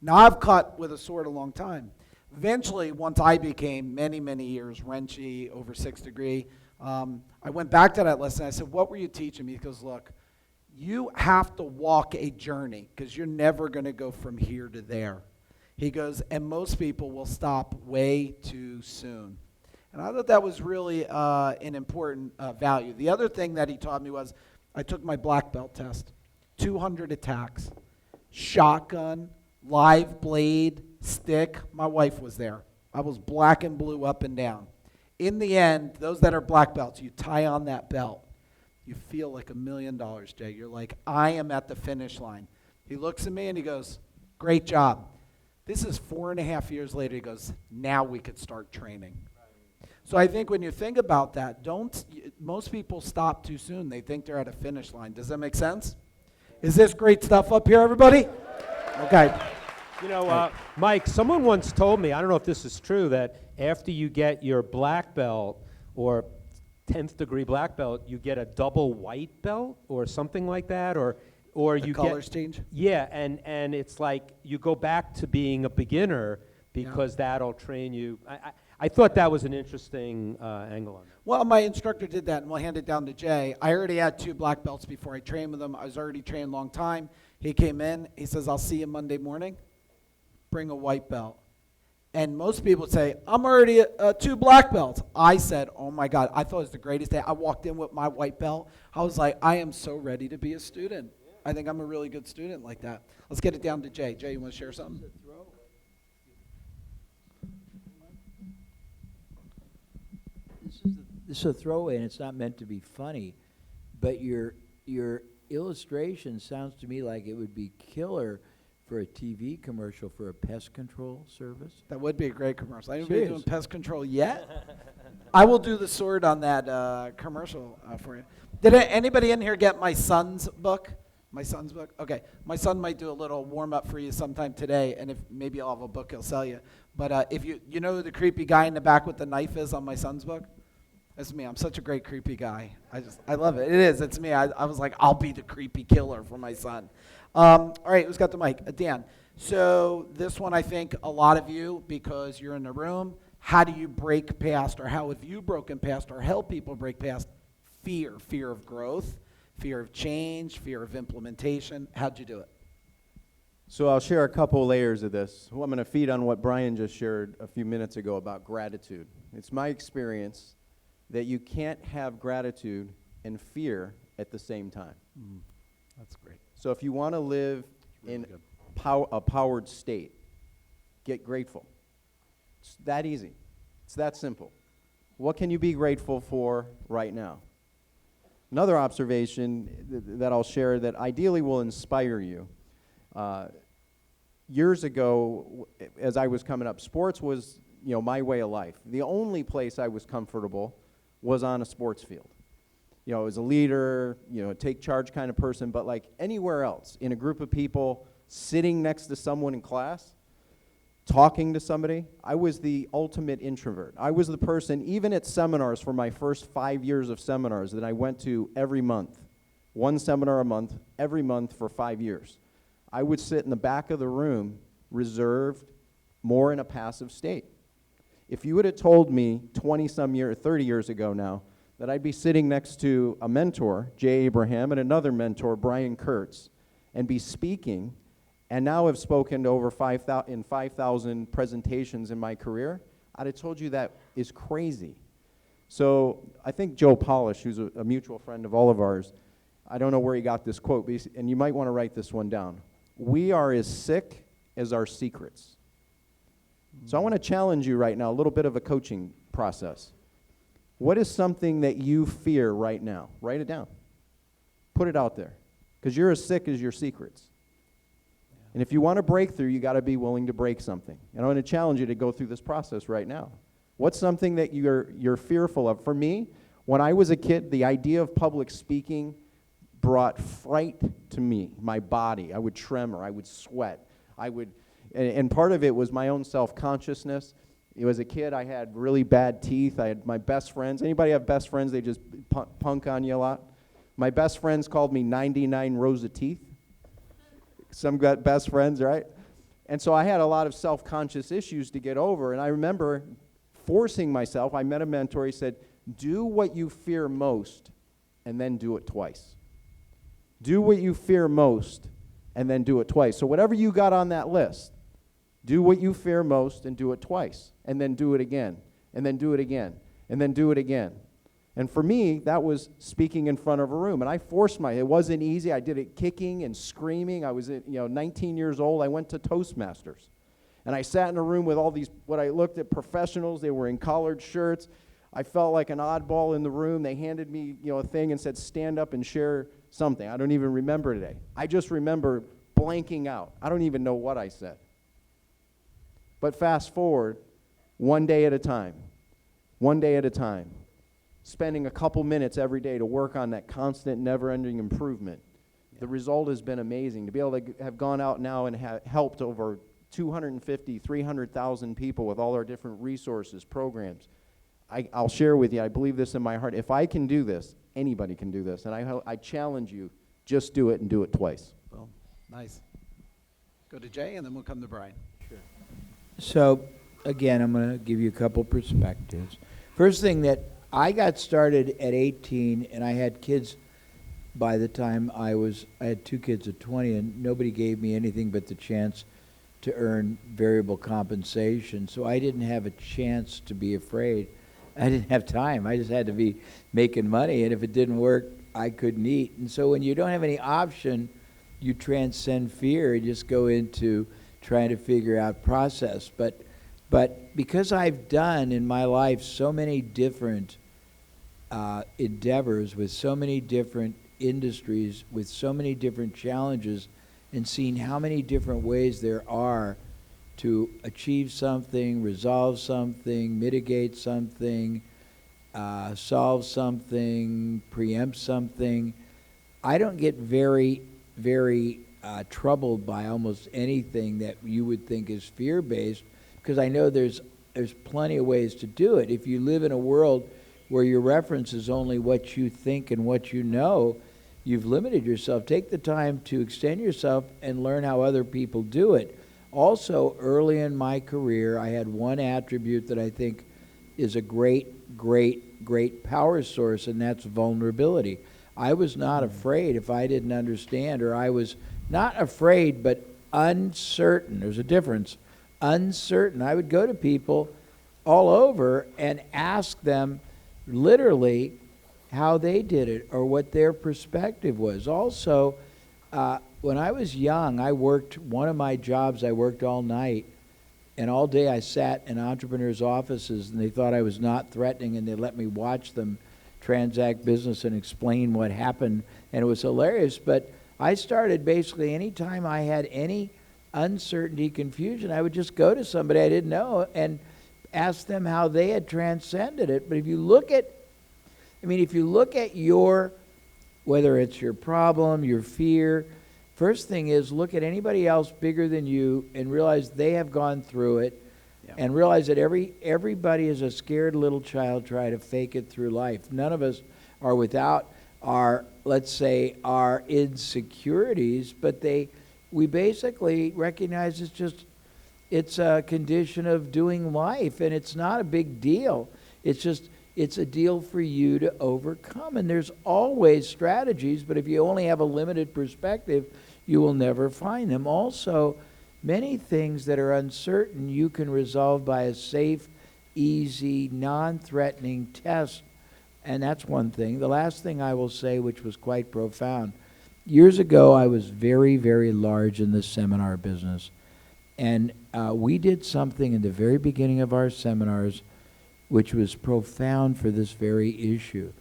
Now I've cut with a sword a long time. Eventually, once I became many, many years Renchi, over 6th degree, I went back to that lesson. I said, what were you teaching me? He goes, look, you have to walk a journey because you're never going to go from here to there. He goes, and most people will stop way too soon. And I thought that was really an important value. The other thing that he taught me was I took my black belt test, 200 attacks, shotgun, live blade, stick. My wife was there. I was black and blue up and down. In the end, those that are black belts, you tie on that belt. You feel like $1 million, Jay. You're like, I am at the finish line. He looks at me and he goes, great job. This is 4.5 years later. He goes, now we could start training. So I think when you think about that, most people stop too soon. They think they're at a finish line. Does that make sense? Is this great stuff up here, everybody? Okay. You know, Mike, someone once told me, I don't know if this is true, that after you get your black belt or 10th degree black belt, you get a double white belt or something like that, or The you colors change? Yeah, and it's like you go back to being a beginner because that'll train you. I thought that was an interesting angle on that. Well, my instructor did that, and we'll hand it down to Jay. I already had 2 black belts before I trained with him. I was already trained a long time. He came in. He says, I'll see you Monday morning. Bring a white belt. And most people say, I'm already 2 black belts. I said, oh, my God. I thought it was the greatest day. I walked in with my white belt. I was like, I am so ready to be a student. I think I'm a really good student like that. Let's get it down to Jay. Jay, you want to share something? This is a throwaway, and it's not meant to be funny, but your illustration sounds to me like it would be killer for a TV commercial for a pest control service. That would be a great commercial. Anybody Serious. doing pest control yet? I will do the sword on that commercial for you. Did anybody in here get my son's book? My son's book? Okay. My son might do a little warm-up for you sometime today, and if maybe I'll have a book he'll sell you. But if you know who the creepy guy in the back with the knife is on my son's book? That's me. I'm such a great creepy guy. I love it. It is. It's me. I was like, I'll be the creepy killer for my son. All right, who's got the mic? Dan. So this one, I think a lot of you, because you're in the room, how do you break past, or how have you broken past, or help people break past fear of growth, fear of change, fear of implementation? How'd you do it? So I'll share a couple layers of this. Well, I'm going to feed on what Brian just shared a few minutes ago about gratitude. It's my experience that you can't have gratitude and fear at the same time. That's great. So if you want to live in a powered state, get grateful. It's that easy. It's that simple. What can you be grateful for right now? Another observation that I'll share that ideally will inspire you. Years ago, as I was coming up, sports was, my way of life. The only place I was comfortable was on a sports field. As a leader, take charge kind of person, but like anywhere else, in a group of people, sitting next to someone in class, talking to somebody, I was the ultimate introvert. I was the person, even at seminars for my first 5 years of seminars that I went to every month, 1 seminar a month, every month for 5 years. I would sit in the back of the room, reserved, more in a passive state. If you would have told me 30 years ago now, that I'd be sitting next to a mentor, Jay Abraham, and another mentor, Brian Kurtz, and be speaking, and now have spoken to over 5,000 presentations in my career, I'd have told you that is crazy. So I think Joe Polish, who's a mutual friend of all of ours, I don't know where he got this quote, and you might want to write this one down. We are as sick as our secrets. So I want to challenge you right now, a little bit of a coaching process. What is something that you fear right now? Write it down. Put it out there. Because you're as sick as your secrets. And if you want a breakthrough, you got to be willing to break something. And I want to challenge you to go through this process right now. What's something that you're fearful of? For me, when I was a kid, the idea of public speaking brought fright to me, my body. I would tremor. I would sweat. And part of it was my own self-consciousness. As a kid, I had really bad teeth. I had my best friends. Anybody have best friends? They just punk on you a lot. My best friends called me 99 rows of teeth. Some got best friends, right? And so I had a lot of self-conscious issues to get over. And I remember forcing myself. I met a mentor. He said, do what you fear most, and then do it twice. Do what you fear most, and then do it twice. So whatever you got on that list, do what you fear most and do it twice, and then do it again, and then do it again, and then do it again. And for me, that was speaking in front of a room. And I forced it wasn't easy. I did it kicking and screaming. I was 19 years old. I went to Toastmasters. And I sat in a room with all these, what I looked at professionals. They were in collared shirts. I felt like an oddball in the room. They handed me a thing and said, stand up and share something. I don't even remember today. I just remember blanking out. I don't even know what I said. But fast forward, one day at a time. One day at a time. Spending a couple minutes every day to work on that constant, never-ending improvement. The result has been amazing. To be able to have gone out now and helped over 250, 300,000 people with all our different resources, programs. I'll share with you, I believe this in my heart. If I can do this, anybody can do this. And I challenge you, just do it and do it twice. Well, nice. Go to Jay, and then we'll come to Brian. Sure. So, again, I'm going to give you a couple perspectives. First thing, that I got started at 18, and I had kids by the time I had 2 kids at 20, and nobody gave me anything but the chance to earn variable compensation. So I didn't have a chance to be afraid. I didn't have time. I just had to be making money, and if it didn't work, I couldn't eat. And so when you don't have any option, you transcend fear and just go into trying to figure out process. But because I've done in my life so many different endeavors with so many different industries, with so many different challenges, and seen how many different ways there are to achieve something, resolve something, mitigate something, solve something, preempt something, I don't get very, very troubled by almost anything that you would think is fear-based, because I know there's plenty of ways to do it. If you live in a world where your reference is only what you think and what you know, you've limited yourself. Take the time to extend yourself and learn how other people do it. Also, early in my career, I had one attribute that I think is a great, great, great power source, and that's vulnerability. I was not afraid if I didn't understand, or I was not afraid, but uncertain. There's a difference. Uncertain. I would go to people all over and ask them literally how they did it or what their perspective was. Also, when I was young, one of my jobs, I worked all night, and all day I sat in entrepreneurs' offices, and they thought I was not threatening, and they let me watch them transact business and explain what happened, and it was hilarious. But I started basically anytime I had any uncertainty, confusion, I would just go to somebody I didn't know and ask them how they had transcended it. But if you look at whether it's your problem, your fear, first thing is look at anybody else bigger than you and realize they have gone through it. Yeah. And realize that everybody is a scared little child trying to fake it through life. None of us are without our, let's say, our insecurities, but we basically recognize it's a condition of doing life, and it's not a big deal. It's a deal for you to overcome, and there's always strategies, but if you only have a limited perspective, you will never find them. Also, many things that are uncertain you can resolve by a safe, easy, non-threatening test, and that's one thing. The last thing I will say, which was quite profound, years ago I was very, very large in the seminar business, and we did something in the very beginning of our seminars which was profound for this very issue.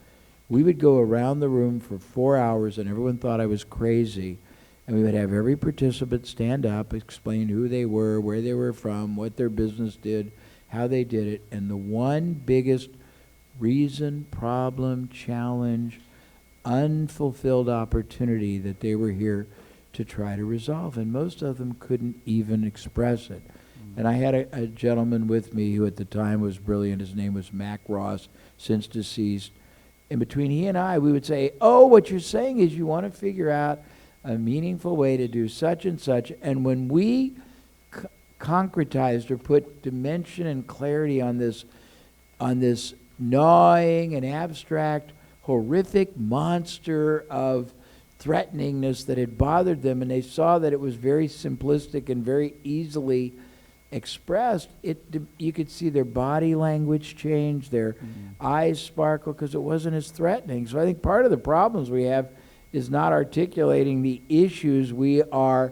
We would go around the room for 4 hours, and everyone thought I was crazy, and we would have every participant stand up, explain who they were, where they were from, what their business did, how they did it, and the one biggest reason, problem, challenge, unfulfilled opportunity that they were here to try to resolve, and most of them couldn't even express it. And I had a gentleman with me who at the time was brilliant. His name was Mac Ross, since deceased. And between he and I, we would say, oh, what you're saying is you want to figure out a meaningful way to do such and such. And when we concretized or put dimension and clarity on this gnawing and abstract, horrific monster of threateningness that had bothered them, and they saw that it was very simplistic and very easily expressed, you could see their body language change, their eyes sparkle, because it wasn't as threatening. So I think part of the problems we have is not articulating the issues we are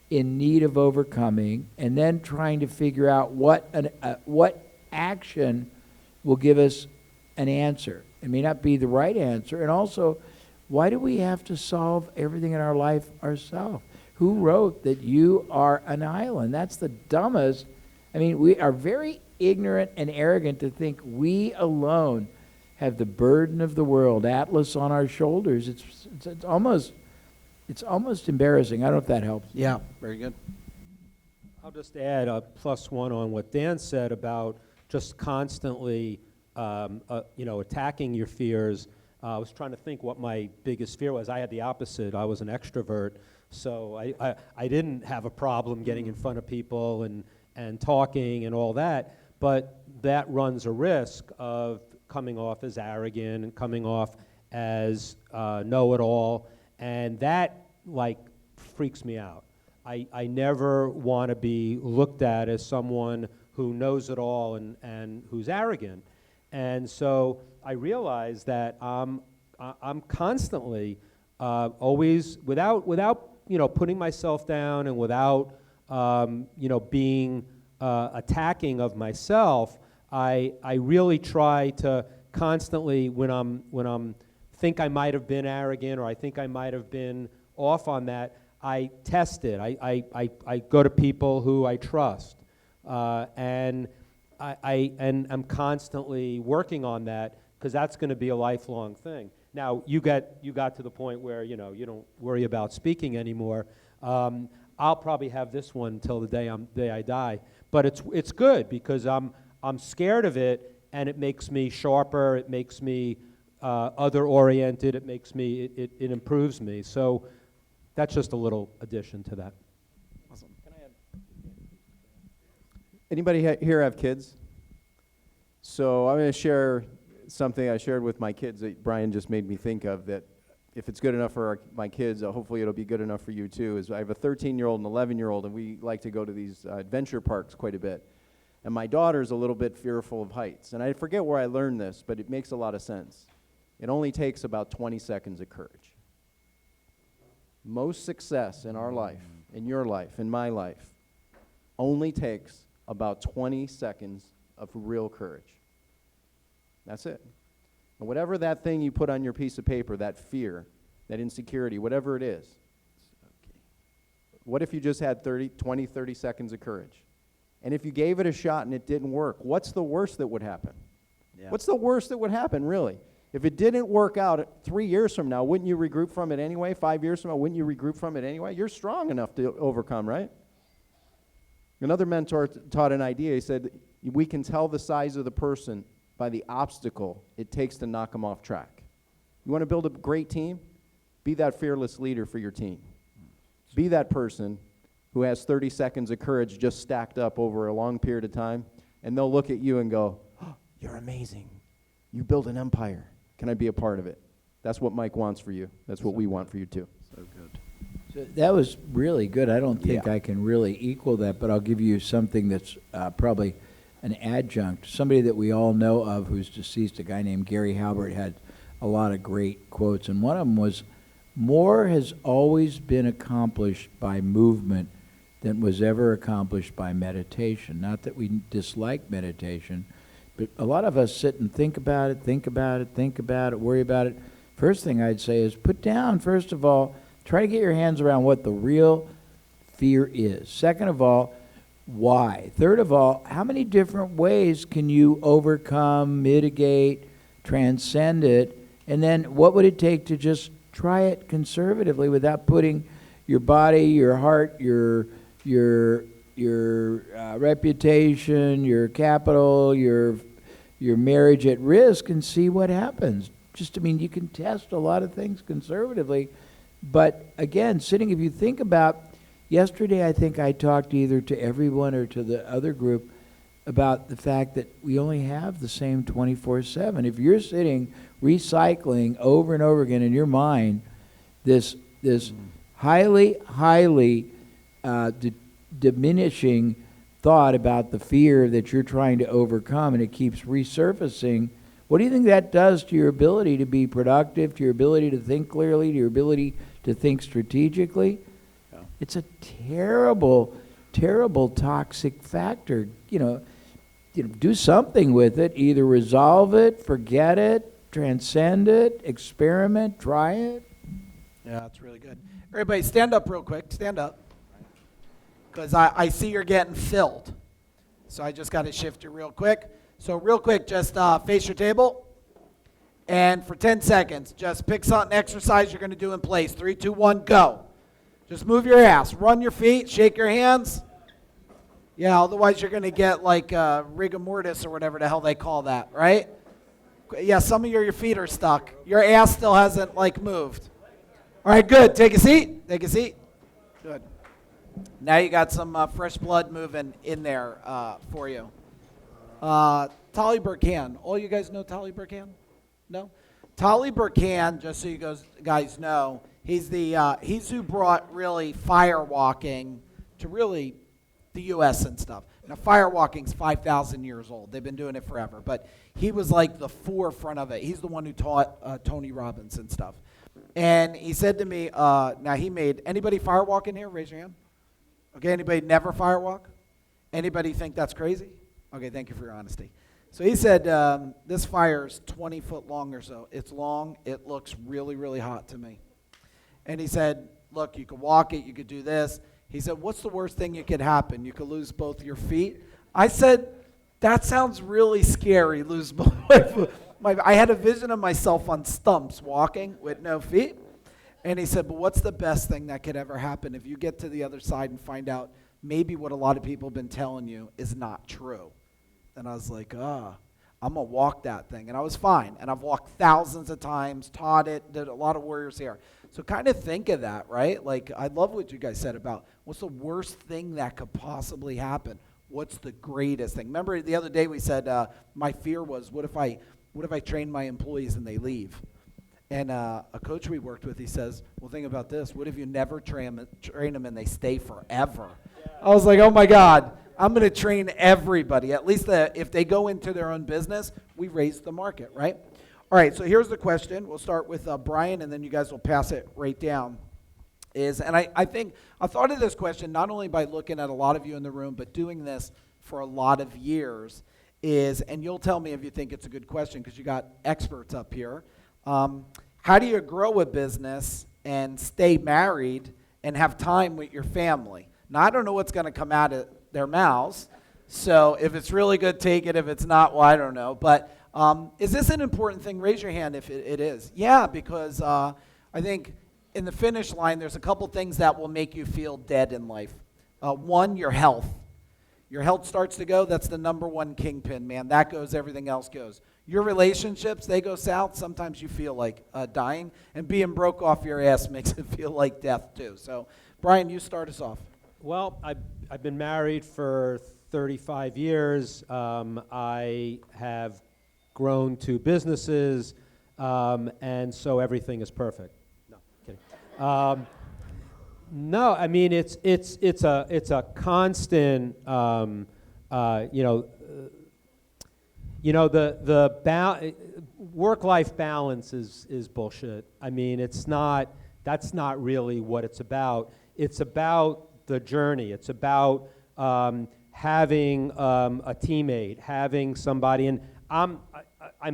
in need of overcoming, and then trying to figure out what action will give us an answer. It may not be the right answer, and also, why do we have to solve everything in our life ourselves? Who wrote that you are an island? That's the dumbest. I mean, we are very ignorant and arrogant to think we alone have the burden of the world, Atlas on our shoulders. It's almost embarrassing. I don't know if that helps. Yeah, very good. I'll just add a +1 on what Dan said about just constantly, attacking your fears. I was trying to think what my biggest fear was. I had the opposite. I was an extrovert, so I didn't have a problem getting in front of people and talking and all that, but that runs a risk of coming off as arrogant and coming off as know-it-all, and that, freaks me out. I never want to be looked at as someone who knows it all and who's arrogant. And so I realized that I'm constantly always, without putting myself down and without being attacking of myself, I really try to constantly, when I'm think I might have been arrogant or I think I might have been off on that, I test it. I go to people who I trust, and I'm constantly working on that, because that's going to be a lifelong thing. Now, you got to the point where you don't worry about speaking anymore. I'll probably have this one until the day I die, but it's good, because I'm scared of it, and it makes me sharper. It makes me other oriented. It makes me it improves me. So that's just a little addition to that. Awesome. Can I add? Anybody here have kids? So I'm going to share something I shared with my kids that Brian just made me think of, that if it's good enough for my kids, hopefully it'll be good enough for you too. Is I have a 13-year-old and 11-year-old, and we like to go to these adventure parks quite a bit. And my daughter's a little bit fearful of heights. And I forget where I learned this, but it makes a lot of sense. It only takes about 20 seconds of courage. Most success in our life, in your life, in my life, only takes about 20 seconds of real courage. That's it. And whatever that thing you put on your piece of paper, that fear, that insecurity, whatever it is, what if you just had 20, 30 seconds of courage? And if you gave it a shot and it didn't work, what's the worst that would happen? Yeah. What's the worst that would happen, really? If it didn't work out 3 years from now, wouldn't you regroup from it anyway? 5 years from now, wouldn't you regroup from it anyway? You're strong enough to overcome, right? Another mentor taught an idea. He said, we can tell the size of the person by the obstacle it takes to knock them off track. You want to build a great team? Be that fearless leader for your team. Be that person who has 30 seconds of courage just stacked up over a long period of time, and they'll look at you and go, oh, you're amazing. You build an empire. Can I be a part of it? That's what Mike wants for you. That's what we want for you too. So good. So that was really good. I don't think I can really equal that, but I'll give you something that's probably an adjunct. Somebody that we all know of who's deceased, a guy named Gary Halbert, had a lot of great quotes, and one of them was, more has always been accomplished by movement than was ever accomplished by meditation. Not that we dislike meditation, but a lot of us sit and think about it, worry about it. First thing I'd say is put down, first of all, try to get your hands around what the real fear is. Second of all, why? Third of all, how many different ways can you overcome, mitigate, transcend it? And then what would it take to just try it conservatively without putting your body, your heart, your reputation, your capital, your marriage at risk, and see what happens? You can test a lot of things conservatively, but again, if you think about, yesterday I think I talked either to everyone or to the other group about the fact that we only have the same 24/7. If you're sitting recycling over and over again in your mind This highly diminishing thought about the fear that you're trying to overcome, and it keeps resurfacing. What do you think that does to your ability to be productive, to your ability to think clearly, to your ability to think strategically? Yeah. It's a terrible, terrible toxic factor. Do something with it. Either resolve it, forget it, transcend it, experiment, try it. Yeah, that's really good. Everybody stand up real quick. Stand up. Because I see you're getting filled. So I just got to shift you real quick. So real quick, just face your table. And for 10 seconds, just pick something, exercise you're going to do in place. 3, 2, 1, go. Just move your ass. Run your feet. Shake your hands. Yeah, otherwise you're going to get like rigor mortis or whatever the hell they call that, right? Yeah, some of your feet are stuck. Your ass still hasn't moved. All right, good. Take a seat. Take a seat. Good. Now you got some fresh blood moving in there for you. Tolly Burkan. All you guys know Tolly Burkan? No? Tolly Burkan, just so you guys know, he's who brought really firewalking to really the U.S. and stuff. Now, firewalking's 5,000 years old. They've been doing it forever. But he was like the forefront of it. He's the one who taught Tony Robbins and stuff. And he said to me, now he made, anybody firewalk in here? Raise your hand. Okay, anybody never firewalk? Anybody think that's crazy? Okay, thank you for your honesty. So he said, this fire is 20 foot long or so. It's long. It looks really, really hot to me. And he said, look, you could walk it. You could do this. He said, what's the worst thing that could happen? You could lose both your feet. I said, that sounds really scary, lose both my feet. I had a vision of myself on stumps walking with no feet. And he said, but what's the best thing that could ever happen if you get to the other side and find out maybe what a lot of people have been telling you is not true? And I was like, I'm going to walk that thing. And I was fine. And I've walked thousands of times, taught it, did a lot of warriors here. So kind of think of that, right? Like, I love what you guys said about what's the worst thing that could possibly happen? What's the greatest thing? Remember the other day we said my fear was, what if I train my employees and they leave? And a coach we worked with, he says, well, think about this. What if you never train them and they stay forever? Yeah. I was like, oh, my God, I'm going to train everybody. At least if they go into their own business, we raise the market, right? All right, so here's the question. We'll start with Brian, and then you guys will pass it right down. I think I thought of this question not only by looking at a lot of you in the room, but doing this for a lot of years and you'll tell me if you think it's a good question because you got experts up here. How do you grow a business and stay married and have time with your family? Now, I don't know what's going to come out of their mouths, so if it's really good, take it. If it's not, well, I don't know. But is this an important thing? Raise your hand if it is. Yeah, because I think in the finish line, there's a couple things that will make you feel dead in life. One, your health. Your health starts to go, that's the number one kingpin, man. That goes, everything else goes. Your relationships, they go south. Sometimes you feel like dying. And being broke off your ass makes it feel like death, too. So, Brian, you start us off. Well, I've been married for 35 years. I have grown 2 businesses, and so everything is perfect. No, kidding. No, I mean it's a constant. The work-life balance is bullshit. I mean, that's not really what it's about. It's about the journey. It's about having a teammate, having somebody. And I'm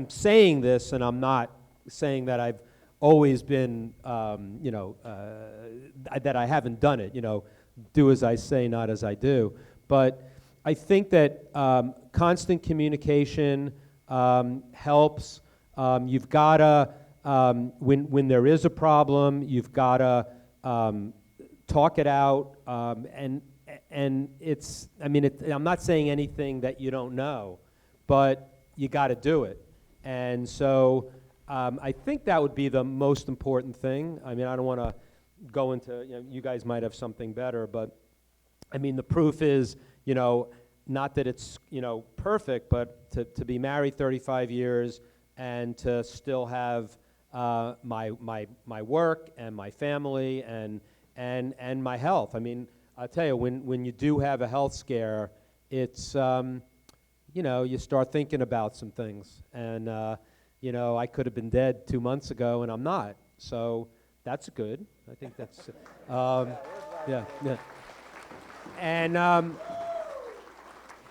saying this, and I'm not saying that I've always been, that I haven't done it. Do as I say, not as I do. But I think that constant communication helps. You've got to, when there is a problem, you've got to talk it out. And it's, I'm not saying anything that you don't know, but you got to do it. And so I think that would be the most important thing. I mean, I don't want to go into, you guys might have something better, but I mean, the proof is, not that it's, perfect, but to be married 35 years and to still have my work and my family and my health. I mean, I'll tell you, when you do have a health scare, it's you start thinking about some things, and I could have been dead 2 months ago, and I'm not. So that's good. I think that's yeah.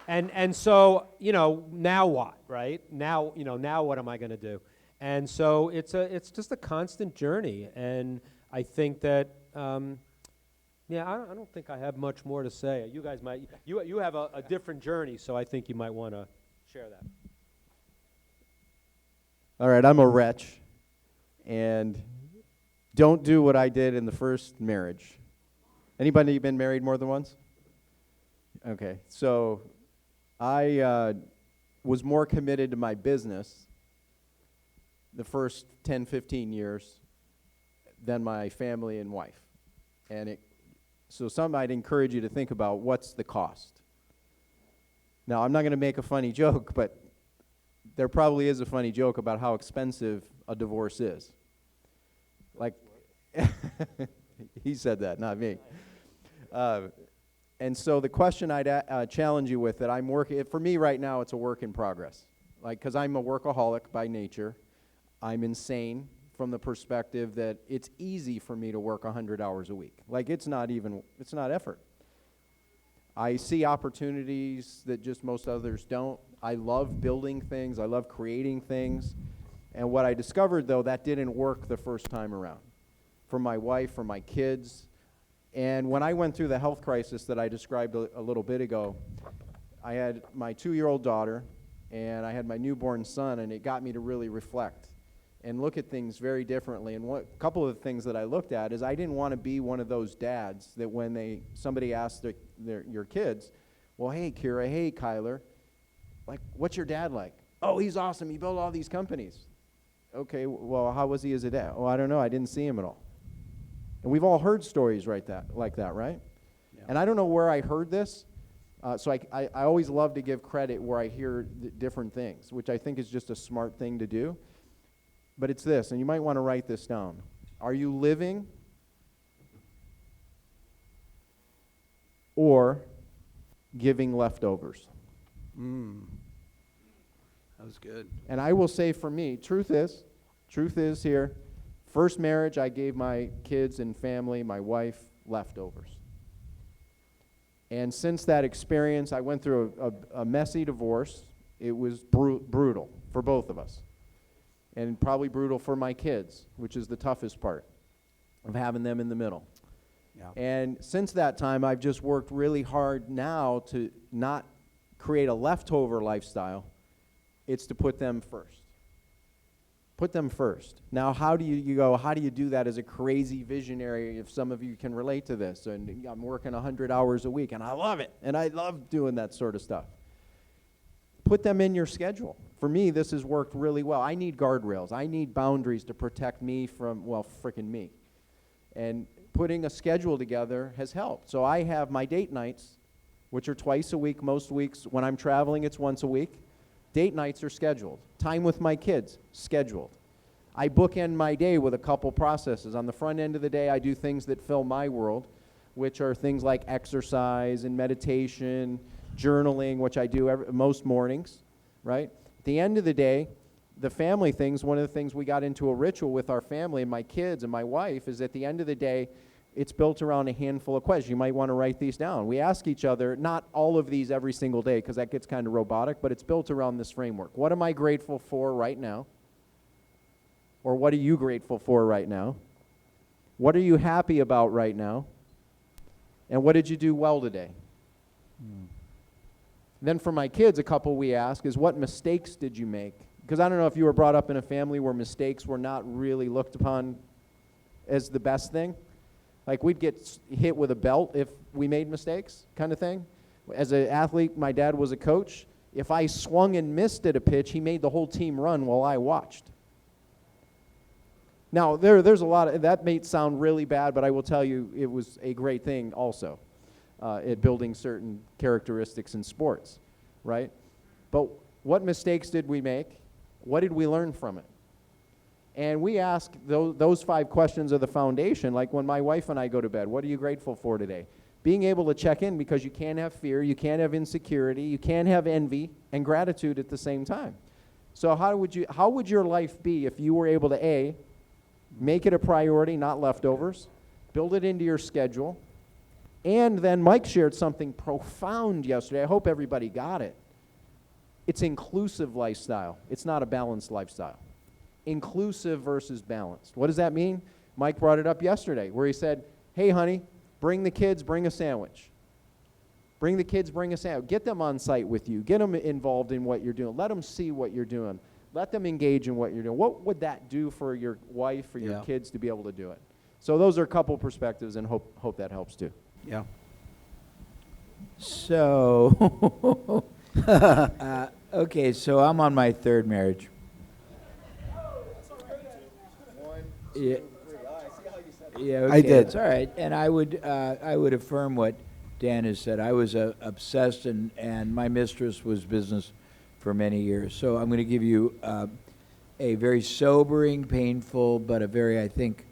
And so now what, right? Now what am I going to do? And so it's just a constant journey, and I think that I don't think I have much more to say. You guys might you have a different journey, so I think you might want to share that. All right, I'm a wretch, and don't do what I did in the first marriage. Anybody been married more than once? Okay, so I was more committed to my business the first 10, 15 years than my family and wife. And so some I'd encourage you to think about, what's the cost? Now, I'm not going to make a funny joke, but there probably is a funny joke about how expensive a divorce is. Like, he said that, not me. And so the question I'd challenge you with, that I'm working, for me right now, it's a work in progress. Like, because I'm a workaholic by nature. I'm insane from the perspective that it's easy for me to work 100 hours a week. Like, it's not effort. I see opportunities that just most others don't. I love building things. I love creating things. And what I discovered, though, that didn't work the first time around. For my wife, for my kids. And when I went through the health crisis that I described a little bit ago, I had my 2-year-old daughter, and I had my newborn son, and it got me to really reflect and look at things very differently. And a couple of the things that I looked at is I didn't want to be one of those dads that when somebody asked your kids, well, hey, Kira, hey, Kyler, like, what's your dad like? Oh, he's awesome. He built all these companies. Okay, well, how was he as a dad? Oh, I don't know. I didn't see him at all. And we've all heard stories like that, right? Yeah. And I don't know where I heard this, so I always love to give credit where I hear different things, which I think is just a smart thing to do. But it's this, and you might want to write this down. Are you living or giving leftovers? That was good. And I will say for me, truth is here, first marriage, I gave my kids and family, my wife, leftovers. And since that experience, I went through a messy divorce. It was brutal for both of us. And probably brutal for my kids, which is the toughest part of having them in the middle. Yeah. And since that time, I've just worked really hard now to not create a leftover lifestyle. It's to put them first. Put them first. Now, how do you do that as a crazy visionary, if some of you can relate to this? And I'm working 100 hours a week, and I love it. And I love doing that sort of stuff. Put them in your schedule. For me, this has worked really well. I need guardrails. I need boundaries to protect me from, well, frickin' me. And putting a schedule together has helped. So I have my date nights, which are twice a week. Most weeks when I'm traveling, it's once a week. Date nights are scheduled. Time with my kids, scheduled. I bookend my day with a couple processes. On the front end of the day, I do things that fill my world, which are things like exercise and meditation, journaling, which I do most mornings, right? At the end of the day, the family things, one of the things we got into a ritual with our family and my kids and my wife is at the end of the day, it's built around a handful of questions. You might want to write these down. We ask each other, not all of these every single day because that gets kind of robotic, but it's built around this framework. What am I grateful for right now? Or what are you grateful for right now? What are you happy about right now? And what did you do well today? Then for my kids, a couple we ask is, what mistakes did you make? Because I don't know if you were brought up in a family where mistakes were not really looked upon as the best thing. Like we'd get hit with a belt if we made mistakes, kind of thing. As an athlete, my dad was a coach. If I swung and missed at a pitch, he made the whole team run while I watched. Now, there's a lot of, that may sound really bad, but I will tell you it was a great thing also at building certain characteristics in sports, right? But what mistakes did we make? What did we learn from it? And we ask those 5 questions of the foundation, like when my wife and I go to bed, what are you grateful for today? Being able to check in, because you can't have fear, you can't have insecurity, you can't have envy and gratitude at the same time. So how would your life be if you were able to A, make it a priority, not leftovers, build it into your schedule, and then Mike shared something profound yesterday. I hope everybody got it. It's inclusive lifestyle. It's not a balanced lifestyle. Inclusive versus balanced. What does that mean? Mike brought it up yesterday where he said, hey, honey, bring the kids, bring a sandwich. Bring the kids, bring a sandwich. Get them on site with you. Get them involved in what you're doing. Let them see what you're doing. Let them engage in what you're doing. What would that do for your wife or your kids to be able to do it? So those are a couple perspectives, and hope that helps too. Yeah. So, okay, so I'm on my 3rd marriage. Yeah. Yeah, okay, I did. It's all right. And I would affirm what Dan has said. I was obsessed, and my mistress was business for many years. So I'm going to give you a very sobering, painful, but a very, I think,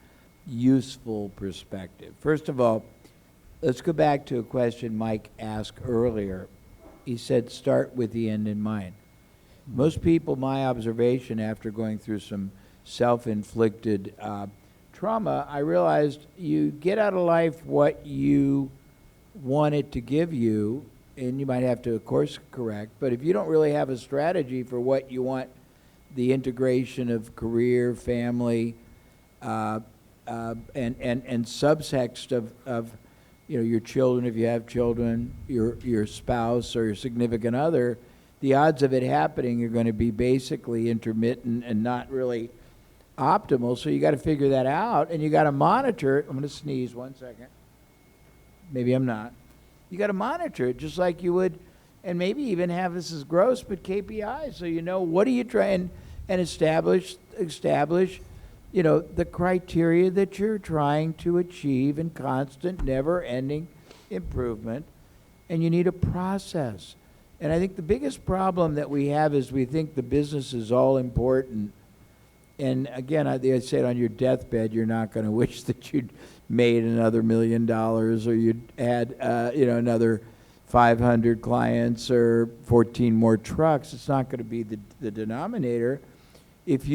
useful perspective. First of all, let's go back to a question Mike asked earlier. He said, start with the end in mind. Most people, my observation after going through some self-inflicted trauma, I realized you get out of life what you want it to give you, and you might have to, of course, correct, but if you don't really have a strategy for what you want the integration of career, family, and subtext of your children, if you have children, your spouse or your significant other, the odds of it happening are going to be basically intermittent and not really optimal. So you got to figure that out, and you got to monitor it. I'm going to sneeze 1 second. Maybe I'm not. You got to monitor it just like you would, and maybe even have, this is gross, but KPIs, so you know what are you trying, and establish the criteria that you're trying to achieve in constant, never-ending improvement, and you need a process. And I think the biggest problem that we have is we think the business is all important. And again, I said on your deathbed, you're not going to wish that you'd made another $1 million or you'd had, another 500 clients or 14 more trucks. It's not going to be the denominator. If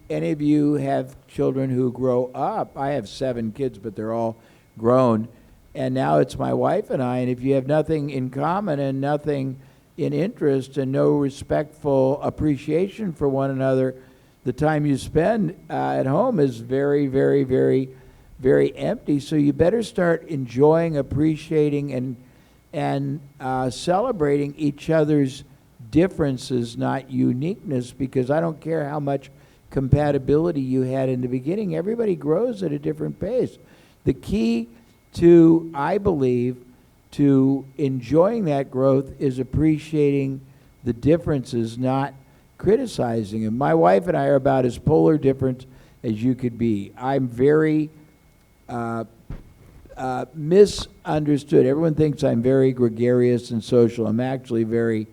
any of you have children who grow up, I have 7 kids, but they're all grown, and now it's my wife and I, and if you have nothing in common and nothing in interest and no respectful appreciation for one another, the time you spend at home is very, very, very, very empty. So you better start enjoying, appreciating, and celebrating each other's differences, not uniqueness, because I don't care how much compatibility you had in the beginning. Everybody grows at a different pace. The key to, I believe, to enjoying that growth is appreciating the differences, not criticizing them. My wife and I are about as polar different as you could be. I'm very misunderstood. Everyone thinks I'm very gregarious and social. I'm actually very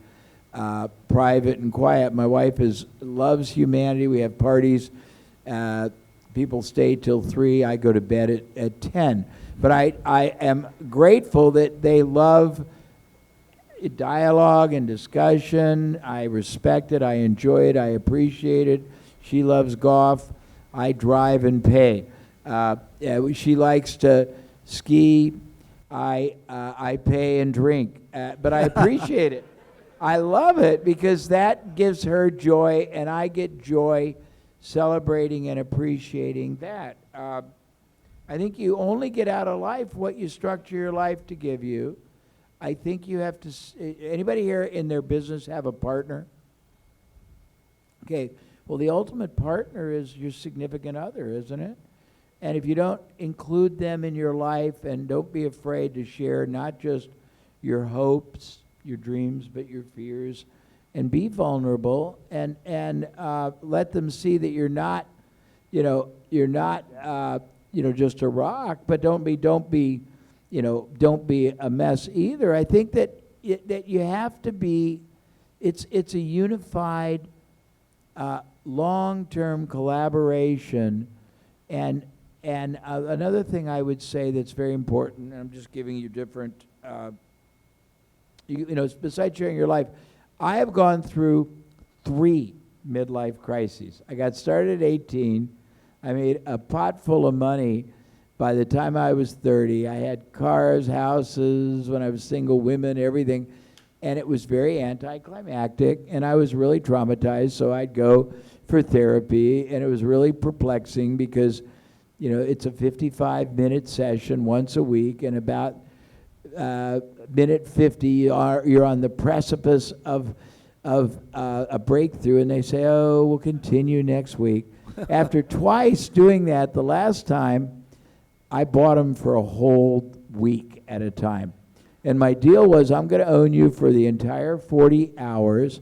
private and quiet. My wife loves humanity. We have parties. People stay till 3. I go to bed at 10. But I am grateful that they love dialogue and discussion. I respect it. I enjoy it. I appreciate it. She loves golf. I drive and pay. She likes to ski. I pay and drink. But I appreciate it. I love it because that gives her joy, and I get joy celebrating and appreciating that. I think you only get out of life what you structure your life to give you. I think you have to, anybody here in their business have a partner? Okay, well, the ultimate partner is your significant other, isn't it? And if you don't include them in your life, and don't be afraid to share not just your hopes, your dreams, but your fears, and be vulnerable, and let them see that you're not just a rock, but don't be a mess either. I think that you have to be. It's a unified long-term collaboration. And another thing I would say that's very important, and I'm just giving you different, you know, besides sharing your life, I have gone through 3 midlife crises. I got started at 18. I made a pot full of money by the time I was 30. I had cars, houses, when I was single, women, everything. And it was very anticlimactic, and I was really traumatized, so I'd go for therapy, and it was really perplexing because, you know, it's a 55-minute session once a week, and about minute 50, you're on the precipice of a breakthrough, and they say, oh, we'll continue next week. After twice doing that, the last time, I bought them for a whole week at a time. And my deal was, I'm going to own you for the entire 40 hours.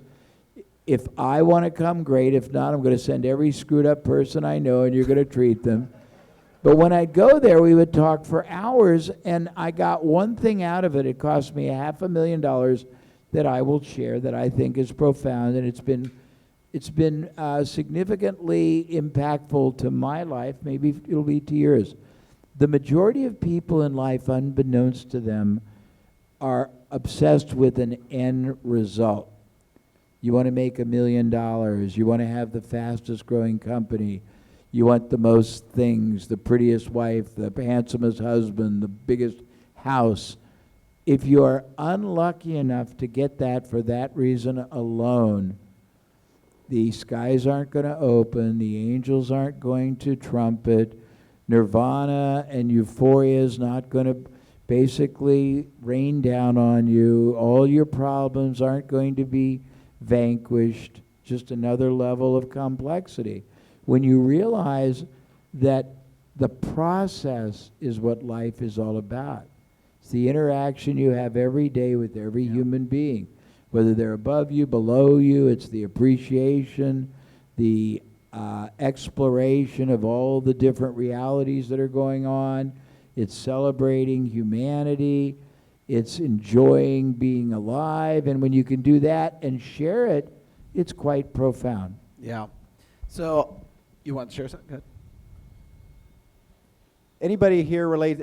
If I want to come, great. If not, I'm going to send every screwed up person I know, and you're going to treat them. But when I'd go there, we would talk for hours, and I got one thing out of it. It cost me $500,000 that I will share that I think is profound, and it's been significantly impactful to my life. Maybe it'll be to yours. The majority of people in life, unbeknownst to them, are obsessed with an end result. You want to make $1 million. You want to have the fastest growing company. You want the most things, the prettiest wife, the handsomest husband, the biggest house. If you are unlucky enough to get that for that reason alone, the skies aren't going to open, the angels aren't going to trumpet, nirvana and euphoria is not going to basically rain down on you. All your problems aren't going to be vanquished, just another level of complexity. When you realize that the process is what life is all about. It's the interaction you have every day with every human being, whether they're above you, below you. It's the appreciation, the exploration of all the different realities that are going on. It's celebrating humanity. It's enjoying being alive. And when you can do that and share it, it's quite profound. Yeah. So, you want to share something? Good. Anybody here relate?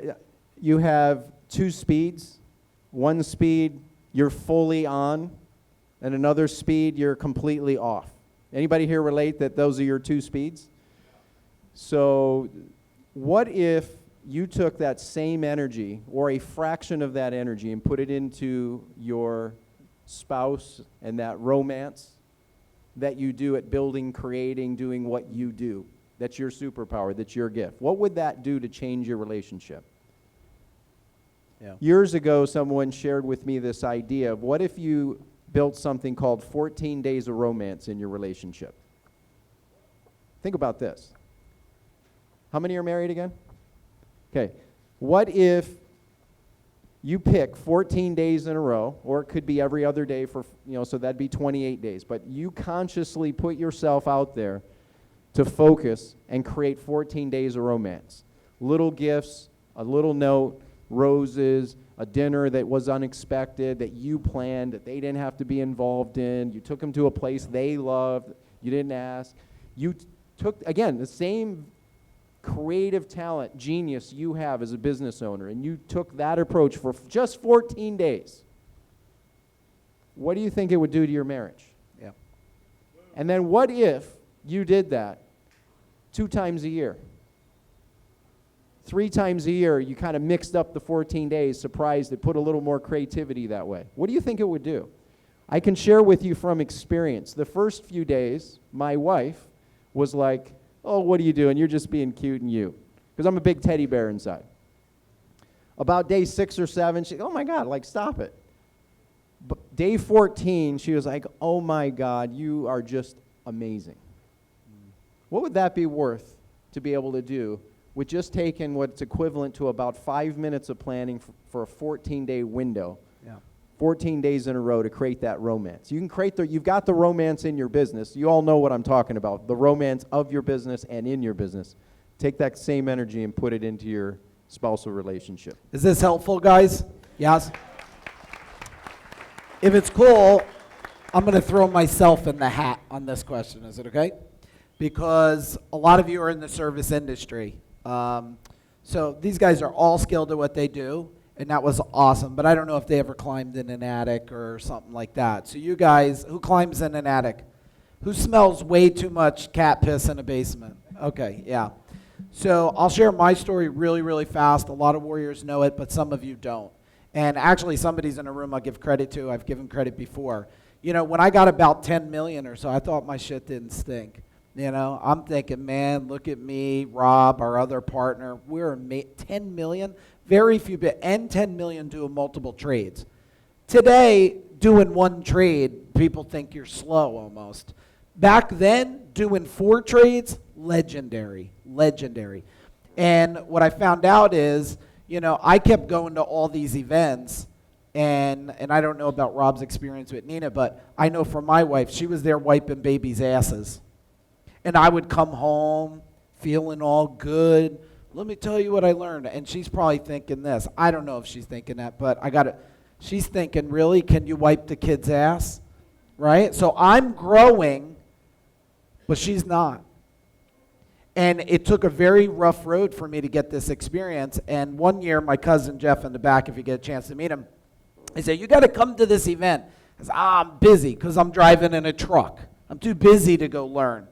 You have 2 speeds. One speed you're fully on, and another speed you're completely off. Anybody here relate that those are your 2 speeds? So what if you took that same energy or a fraction of that energy and put it into your spouse and that romance that you do at building, creating, doing what you do? That's your superpower. That's your gift. What would that do to change your relationship? Yeah. Years ago, someone shared with me this idea of what if you built something called 14 days of romance in your relationship? Think about this. How many are married again? Okay. What if you pick 14 days in a row, or it could be every other day for, so that'd be 28 days, but you consciously put yourself out there to focus and create 14 days of romance. Little gifts, a little note, roses, a dinner that was unexpected, that you planned, that they didn't have to be involved in. You took them to a place they loved. You didn't ask. You took, again, the same creative talent, genius you have as a business owner, and you took that approach for just 14 days. What do you think it would do to your marriage? Yeah. And then what if you did that 2 times a year? 3 times a year, you kind of mixed up the 14 days, surprised it, put a little more creativity that way. What do you think it would do? I can share with you from experience. The first few days, my wife was like, oh, what are you doing? You're just being cute and you. Because I'm a big teddy bear inside. About day 6 or 7, she, oh my God, like stop it. But day 14, she was like, oh my God, you are just amazing. What would that be worth to be able to do with just taking what's equivalent to about 5 minutes of planning for a 14-day window, 14 days in a row to create that romance? You can create you've got the romance in your business. You all know what I'm talking about, the romance of your business and in your business. Take that same energy and put it into your spousal relationship. Is this helpful, guys? Yes? If it's cool, I'm going to throw myself in the hat on this question. Is it okay? Because a lot of you are in the service industry. So these guys are all skilled at what they do, and that was awesome. But I don't know if they ever climbed in an attic or something like that. So you guys, who climbs in an attic? Who smells way too much cat piss in a basement? Okay, yeah. So I'll share my story really, really fast. A lot of warriors know it, but some of you don't. And actually, somebody's in a room I'll give credit to. I've given credit before. You know, when I got about 10 million or so, I thought my shit didn't stink. You know, I'm thinking, man, look at me, Rob, our other partner. We're 10 million, very few, and 10 million doing multiple trades. Today, doing one trade, people think you're slow almost. Back then, doing 4 trades, legendary. And what I found out is, you know, I kept going to all these events, and I don't know about Rob's experience with Nina, but I know for my wife, she was there wiping babies' asses. And I would come home feeling all good. Let me tell you what I learned. And she's probably thinking this. I don't know if she's thinking that, but she's thinking, really, can you wipe the kid's ass? Right? So I'm growing, but she's not. And it took a very rough road for me to get this experience. And one year, my cousin Jeff in the back, if you get a chance to meet him, he said, you got to come to this event. I said, I'm busy because I'm driving in a truck. I'm too busy to go learn.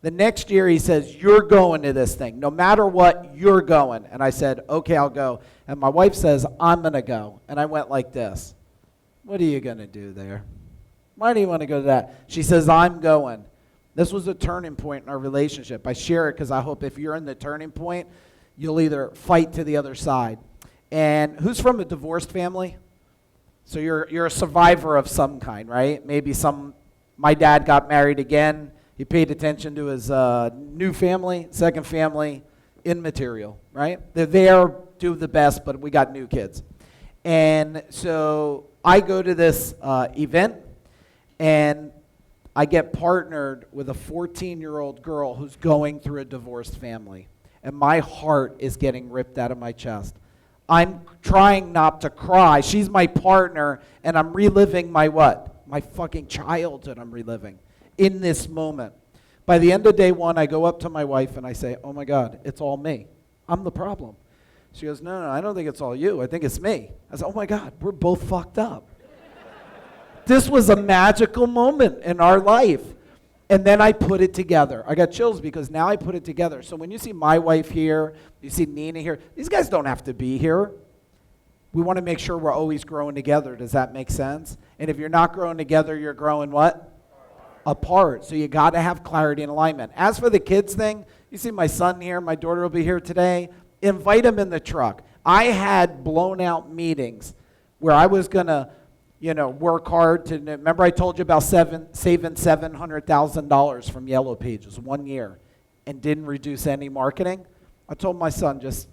The next year, he says, you're going to this thing. No matter what, you're going. And I said, okay, I'll go. And my wife says, I'm going to go. And I went like this. What are you going to do there? Why do you want to go to that? She says, I'm going. This was a turning point in our relationship. I share it because I hope if you're in the turning point, you'll either fight to the other side. And who's from a divorced family? So you're a survivor of some kind, right? Maybe my dad got married again. He paid attention to his new family, second family, immaterial, right? They're there, do the best, but we got new kids. And so I go to this event, and I get partnered with a 14-year-old girl who's going through a divorced family. And my heart is getting ripped out of my chest. I'm trying not to cry. She's my partner, and I'm reliving my what? My fucking childhood I'm reliving in this moment. By the end of day 1, I go up to my wife and I say, oh my God, it's all me. I'm the problem. She goes, no, I don't think it's all you. I think it's me. I said, oh my God, we're both fucked up. This was a magical moment in our life. And then I put it together. I got chills because now I put it together. So when you see my wife here, you see Nina here, these guys don't have to be here. We want to make sure we're always growing together. Does that make sense? And if you're not growing together, you're growing what? Apart. So you got to have clarity and alignment. As for the kids thing, you see my son here, my daughter will be here today. Invite them in the truck. I had blown out meetings where I was going to, work hard to, remember I told you about saving $700,000 from Yellow Pages 1 year and didn't reduce any marketing? I told my son, just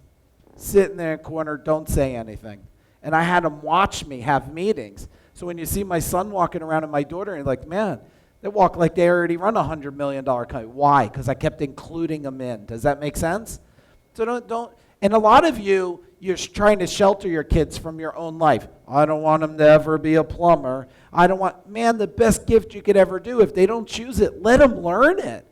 sit in the corner, don't say anything. And I had him watch me have meetings. So when you see my son walking around and my daughter, you're like, man, they walk like they already run a $100 million company. Why? Because I kept including them in. Does that make sense? So don't. And a lot of you're trying to shelter your kids from your own life. I don't want them to ever be a plumber. Man, the best gift you could ever do, if they don't choose it, let them learn it.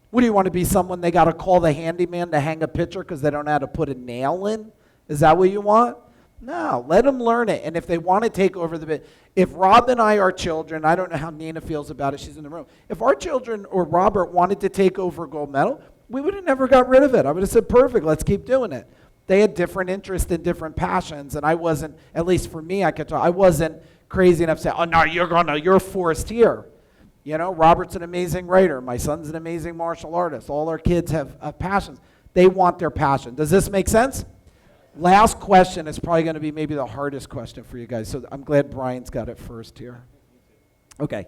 What do you want to be, someone they got to call the handyman to hang a picture because they don't know how to put a nail in? Is that what you want? No, let them learn it. And if they want to take over the bit, if Rob and I are children, I don't know how Nina feels about it, she's in the room. If our children or Robert wanted to take over gold medal, we would have never got rid of it. I would have said, perfect, let's keep doing it. They had different interests and different passions, and I wasn't, at least for me, I wasn't crazy enough to say, oh no, you're forced here. Robert's an amazing writer. My son's an amazing martial artist. All our kids have passions. They want their passion. Does this make sense? Last question is probably going to be maybe the hardest question for you guys, so I'm glad Brian's got it first here. Okay.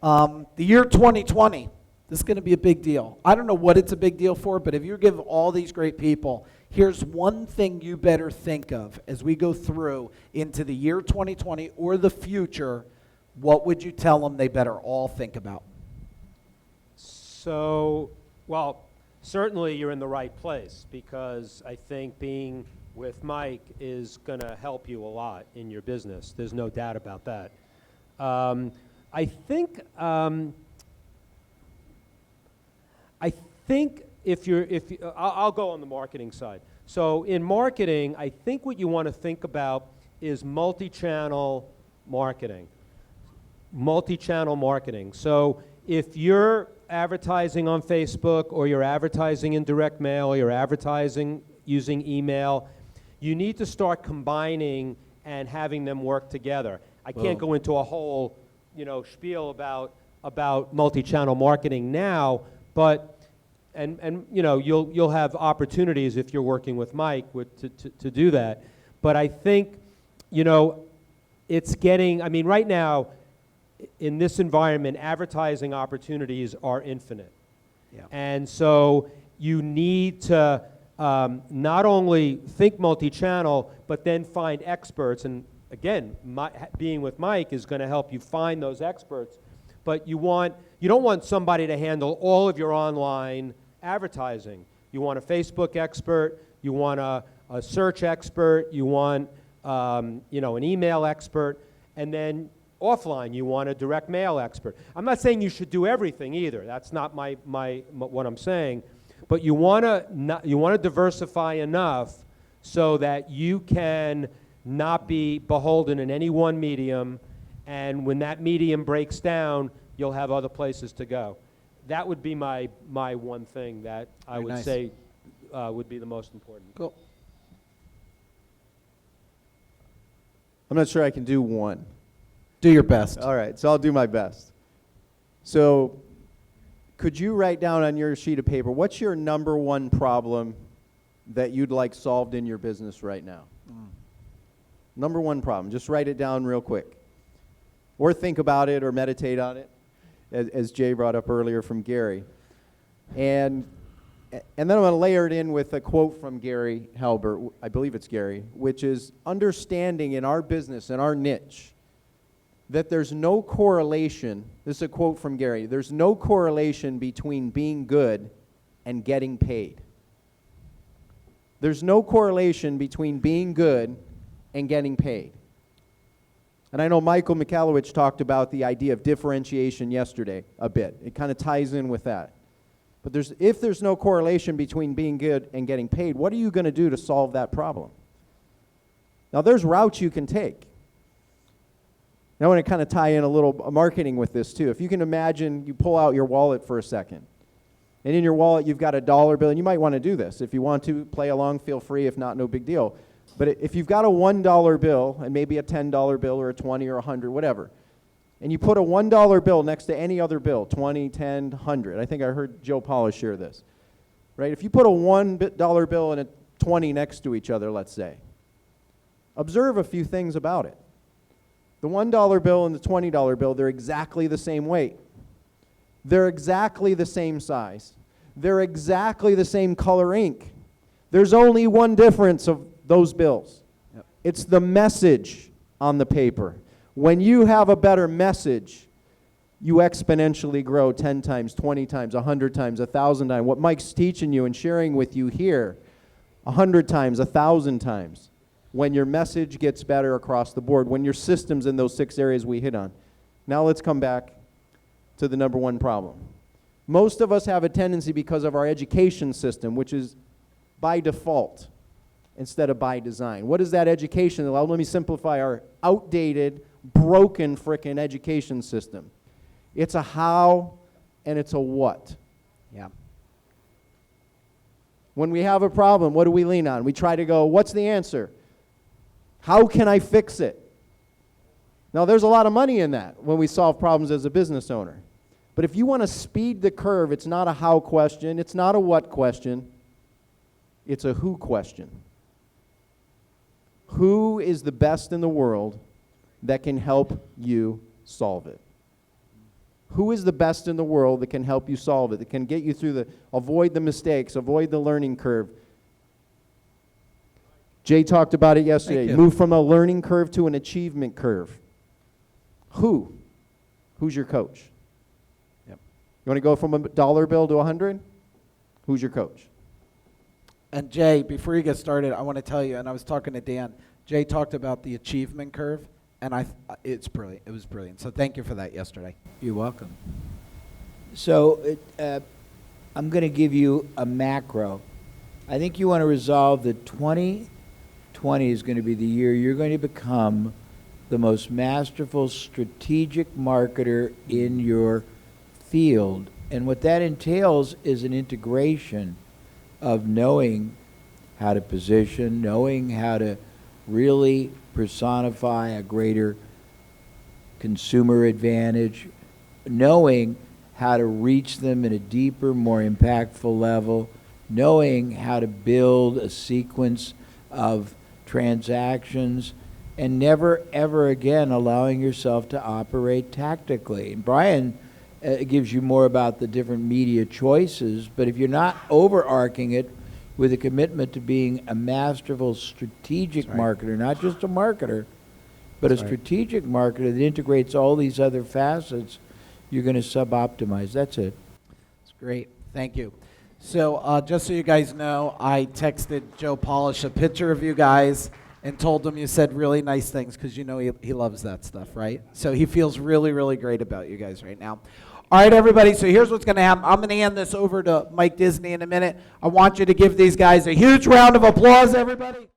The year 2020, this is going to be a big deal. I don't know what it's a big deal for, but if you give all these great people, here's one thing you better think of as we go through into the year 2020 or the future. What would you tell them they better all think about? So, well, certainly you're in the right place because I think being with Mike is going to help you a lot in your business. There's no doubt about that. I think I'll go on the marketing side. So in marketing, I think what you want to think about is multi-channel marketing. Multi-channel marketing. So if you're advertising on Facebook, or you're advertising in direct mail, or you're advertising using email, you need to start combining and having them work together. I can't go into a whole, spiel about multi-channel marketing now, but you'll have opportunities if you're working with Mike to do that. But I think, it's getting, right now, in this environment, advertising opportunities are infinite. Yeah. And so you need to not only think multi-channel, but then find experts. And again, being with Mike is going to help you find those experts. But you don't want somebody to handle all of your online advertising. You want a Facebook expert, you want a search expert, you want an email expert, and then offline you want a direct mail expert. I'm not saying you should do everything either. That's not what I'm saying. But you want to diversify enough so that you can not be beholden in any one medium, and when that medium breaks down, you'll have other places to go. That would be my one thing that I would say would be the most important. Cool. I'm not sure I can do one. Do your best. All right, so I'll do my best. So could you write down on your sheet of paper, what's your number one problem that you'd like solved in your business right now? Number one problem. Just write it down real quick. Or think about it or meditate on it, as Jay brought up earlier from Gary. And then I'm going to layer it in with a quote from Gary Halbert, I believe it's Gary, which is understanding in our business, in our niche, that there's no correlation, this is a quote from Gary, there's no correlation between being good and getting paid. There's no correlation between being good and getting paid. And I know Michael Michalowicz talked about the idea of differentiation yesterday a bit. It kind of ties in with that. But if there's no correlation between being good and getting paid, what are you going to do to solve that problem? Now, there's routes you can take. Now, I want to kind of tie in a little marketing with this, too. If you can imagine, you pull out your wallet for a second. And in your wallet, you've got a dollar bill. And you might want to do this. If you want to play along, feel free. If not, no big deal. But if you've got a $1 bill, and maybe a $10 bill, or a 20 or 100, whatever, and you put a $1 bill next to any other bill, 20, 10, 100. I think I heard Joe Paula share this. Right? If you put a $1 bill and a 20 next to each other, let's say, observe a few things about it. The $1 bill and the $20 bill, they're exactly the same weight. They're exactly the same size. They're exactly the same color ink. There's only one difference of those bills. Yep. It's the message on the paper. When you have a better message, you exponentially grow 10 times, 20 times, 100 times, 1,000 times. What Mike's teaching you and sharing with you here, 100 times, 1,000 times. When your message gets better across the board, when your system's in those 6 areas we hit on. Now let's come back to the number one problem. Most of us have a tendency because of our education system, which is by default instead of by design. What is that education? Well, let me simplify our outdated, broken frickin' education system. It's a how and it's a what. Yeah. When we have a problem, what do we lean on? We try to go, what's the answer? How can I fix it? Now, there's a lot of money in that when we solve problems as a business owner. But if you want to speed the curve, it's not a how question, it's not a what question, it's a who question. Who is the best in the world that can help you solve it? Who is the best in the world that can help you solve it, that can get you through avoid the mistakes, avoid the learning curve? Jay talked about it yesterday. Move from a learning curve to an achievement curve. Who? Who's your coach? Yep. You want to go from a dollar bill to 100? Who's your coach? And Jay, before you get started, I want to tell you, and I was talking to Dan, Jay talked about the achievement curve. and it's brilliant. It was brilliant. So thank you for that yesterday. You're welcome. So I'm going to give you a macro. I think you want to resolve that 2020 is going to be the year you're going to become the most masterful strategic marketer in your field. And what that entails is an integration of knowing how to position, knowing how to really personify a greater consumer advantage, knowing how to reach them in a deeper, more impactful level, knowing how to build a sequence of transactions, and never, ever again allowing yourself to operate tactically. And Brian gives you more about the different media choices, but if you're not overarching it with a commitment to being a masterful strategic marketer, not just a marketer, but a strategic marketer that integrates all these other facets, you're going to sub-optimize. That's it. It's great. Thank you. So just so you guys know, I texted Joe Polish a picture of you guys and told him you said really nice things because you know he loves that stuff, right? So he feels really, really great about you guys right now. All right, everybody, so here's what's going to happen. I'm going to hand this over to Mike Disney in a minute. I want you to give these guys a huge round of applause, everybody.